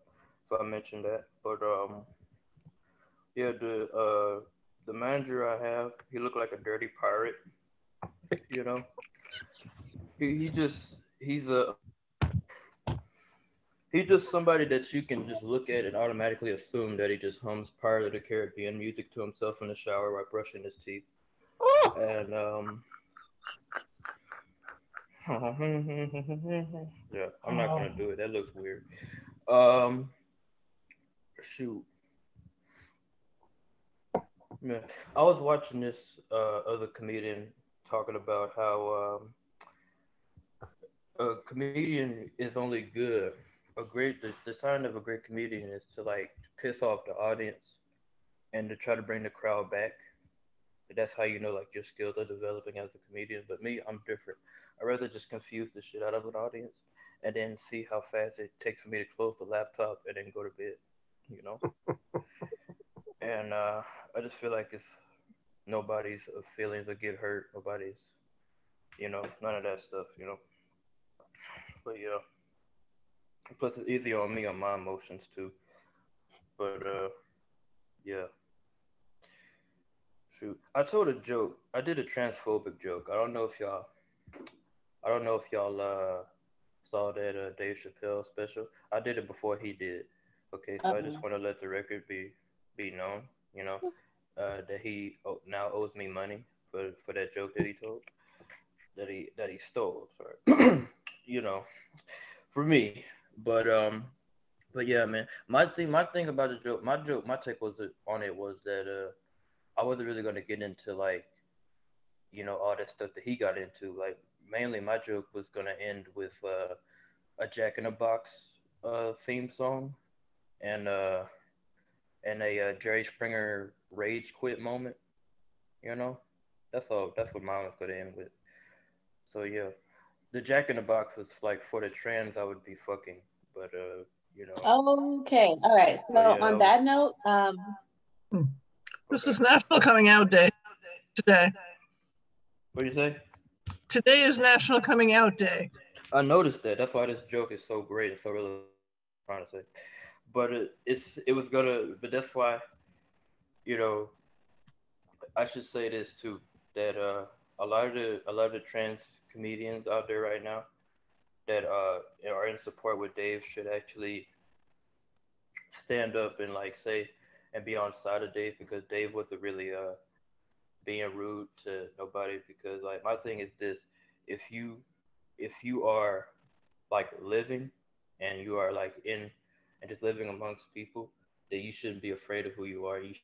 if I mentioned that, but yeah, the manager I have, he looked like a dirty pirate. You know, he's just somebody that you can just look at and automatically assume that he just hums Pirates of the Caribbean music to himself in the shower while brushing his teeth. And yeah, I'm not gonna do it. That looks weird. Shoot. Yeah. I was watching this other comedian talking about how a comedian is only good. The sign of a great comedian is to like piss off the audience and to try to bring the crowd back. That's how you know like your skills are developing as a comedian. But me, I'm different. I'd rather just confuse the shit out of an audience and then see how fast it takes for me to close the laptop and then go to bed. You know. And I just feel like it's nobody's feelings will get hurt. Nobody's, none of that stuff. But yeah. Plus, it's easy on me on my emotions too. But yeah. Shoot, I told a joke. I did a transphobic joke. I don't know if y'all saw that Dave Chappelle special. I did it before he did. Okay, so I just want to let the record be known. That he now owes me money for that joke that he told, that he stole. Sorry, for me. But But yeah, man, my thing about the joke, my take was on it was that I wasn't really gonna get into like all that stuff that he got into. Like mainly, my joke was gonna end with a Jack in the Box theme song and a Jerry Springer rage quit moment. You know, that's all. That's what mine was gonna end with. So yeah, the Jack in the Box was like for the trans I would be fucking, but Okay. All right. So yeah, on that note, This is National Coming Out Day today. What do you say? Today is National Coming Out Day. I noticed that. That's why this joke is so great. It's so really trying to say, but but that's why you know I should say this too, that a lot of the trans comedians out there right now that are in support with Dave should actually stand up and like say and be on side of Dave, because Dave wasn't really being rude to nobody. Because like my thing is this: if you are like living and you are like in and just living amongst people, then you shouldn't be afraid of who you are. You shouldn't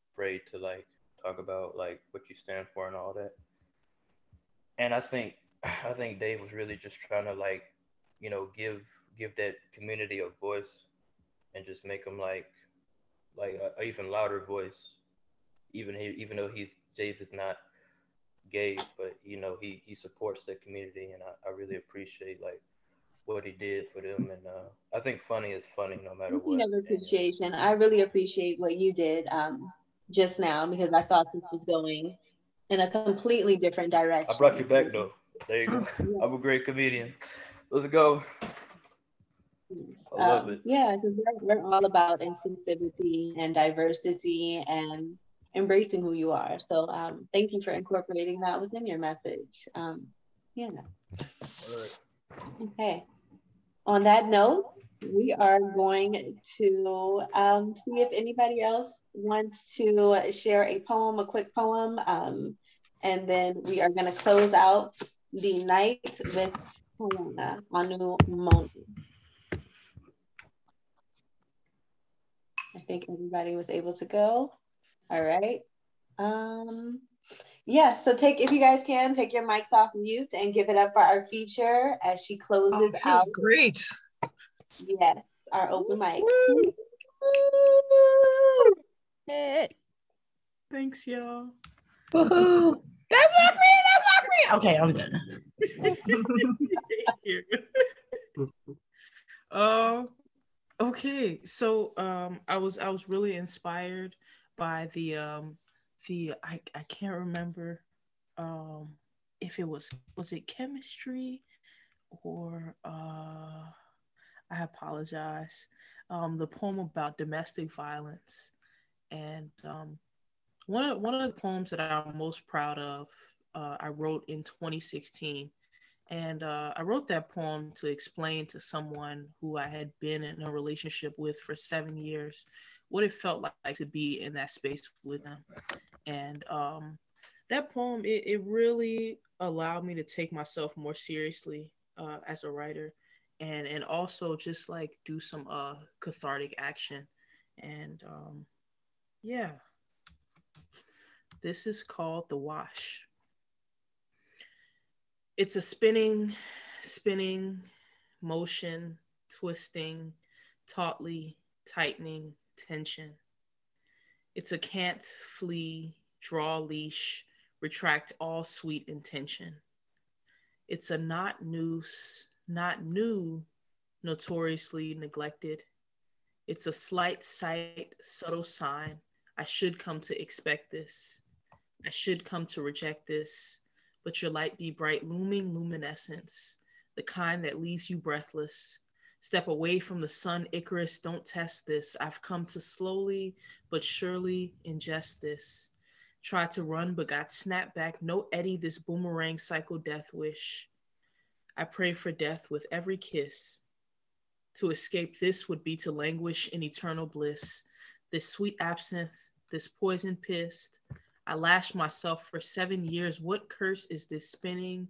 be afraid to like talk about like what you stand for and all that. And I think Dave was really just trying to like give that community a voice and just make them like a even louder voice. Even though Dave is not gay, but he supports the community, and I really appreciate like what he did for them. And I think funny is funny no matter speaking what. of appreciation, I really appreciate what you did just now, because I thought this was going in a completely different I brought direction. you back though. There you go. I'm a great comedian. Let's go. I love it. Yeah, because we're all about inclusivity and diversity and embracing who you are. So thank you for incorporating that within your message. Yeah. All right. Okay. On that note, we are going to see if anybody else wants to share a poem, a quick poem, and then we are going to close out the night with Onumonu. I think everybody was able to go. All right. Yeah, so if you guys can, take your mics off mute and give it up for our feature as she closes out. Great. Yes, our open mic. Yes. Thanks, y'all. Woohoo. That's my friend. That's my friend. Okay, I'm done. Okay, so I was really inspired by the I can't remember if it was it chemistry or I apologize, the poem about domestic violence. And one of the poems that I'm most proud of, I wrote in 2016. And I wrote that poem to explain to someone who I had been in a relationship with for 7 years what it felt like to be in that space with them. And that poem, it really allowed me to take myself more seriously as a writer, and also just like do some cathartic action. And yeah, this is called The Wash. It's a spinning motion, twisting, tautly tightening tension. It's a can't flee, draw leash, retract all sweet intention. It's a not noose, not new, notoriously neglected. It's a slight sight, subtle sign. I should come to expect this. I should come to reject this. But your light be bright, looming luminescence, the kind that leaves you breathless. Step away from the sun, Icarus, don't test this. I've come to slowly but surely ingest this. Tried to run but got snapped back. No Eddie, this boomerang cycle death wish. I pray for death with every kiss. To escape this would be to languish in eternal bliss. This sweet absinthe, this poison pissed. I lashed myself for 7 years. What curse is this spinning,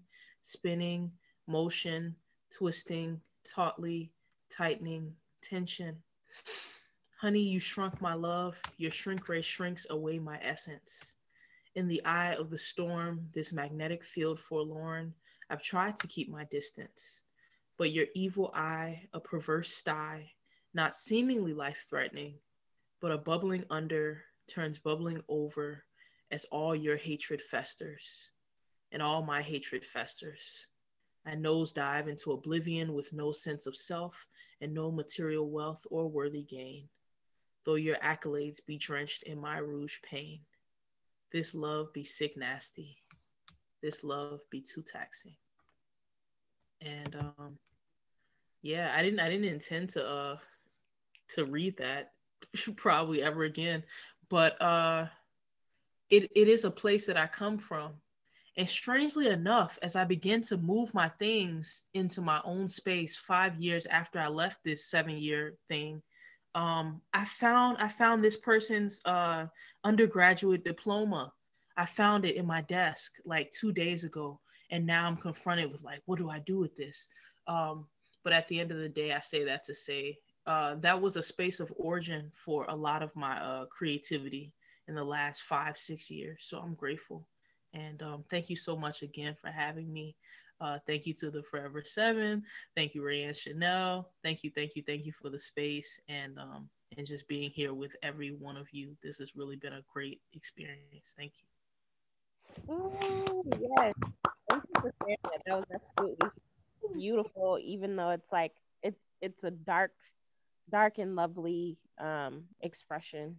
motion, twisting, tautly, tightening tension. Honey, you shrunk my love. Your shrink ray shrinks away my essence. In the eye of the storm, this magnetic field forlorn, I've tried to keep my distance. But your evil eye, a perverse sty, not seemingly life-threatening, but a bubbling under turns bubbling over as all your hatred festers, and all my hatred festers. I nosedive into oblivion with no sense of self and no material wealth or worthy gain, though your accolades be drenched in my rouge pain. This love be sick nasty. This love be too taxing. And yeah, I didn't intend to read that probably ever again, but it is a place that I come from. And strangely enough, as I begin to move my things into my own space 5 years after I left this 7-year thing, I found this person's undergraduate diploma. I found it in my desk like 2 days ago, and now I'm confronted with like, what do I do with this? But at the end of the day, I say that to say that was a space of origin for a lot of my creativity in the last 5-6 years. So I'm grateful. And thank you so much again for having me. Thank you to the Forever Seven. Thank you, Ray and Chanel. Thank you for the space and just being here with every one of you. This has really been a great experience. Thank you. Oh, yes. Thank you for sharing that. That was absolutely beautiful, even though it's like it's a dark and lovely expression.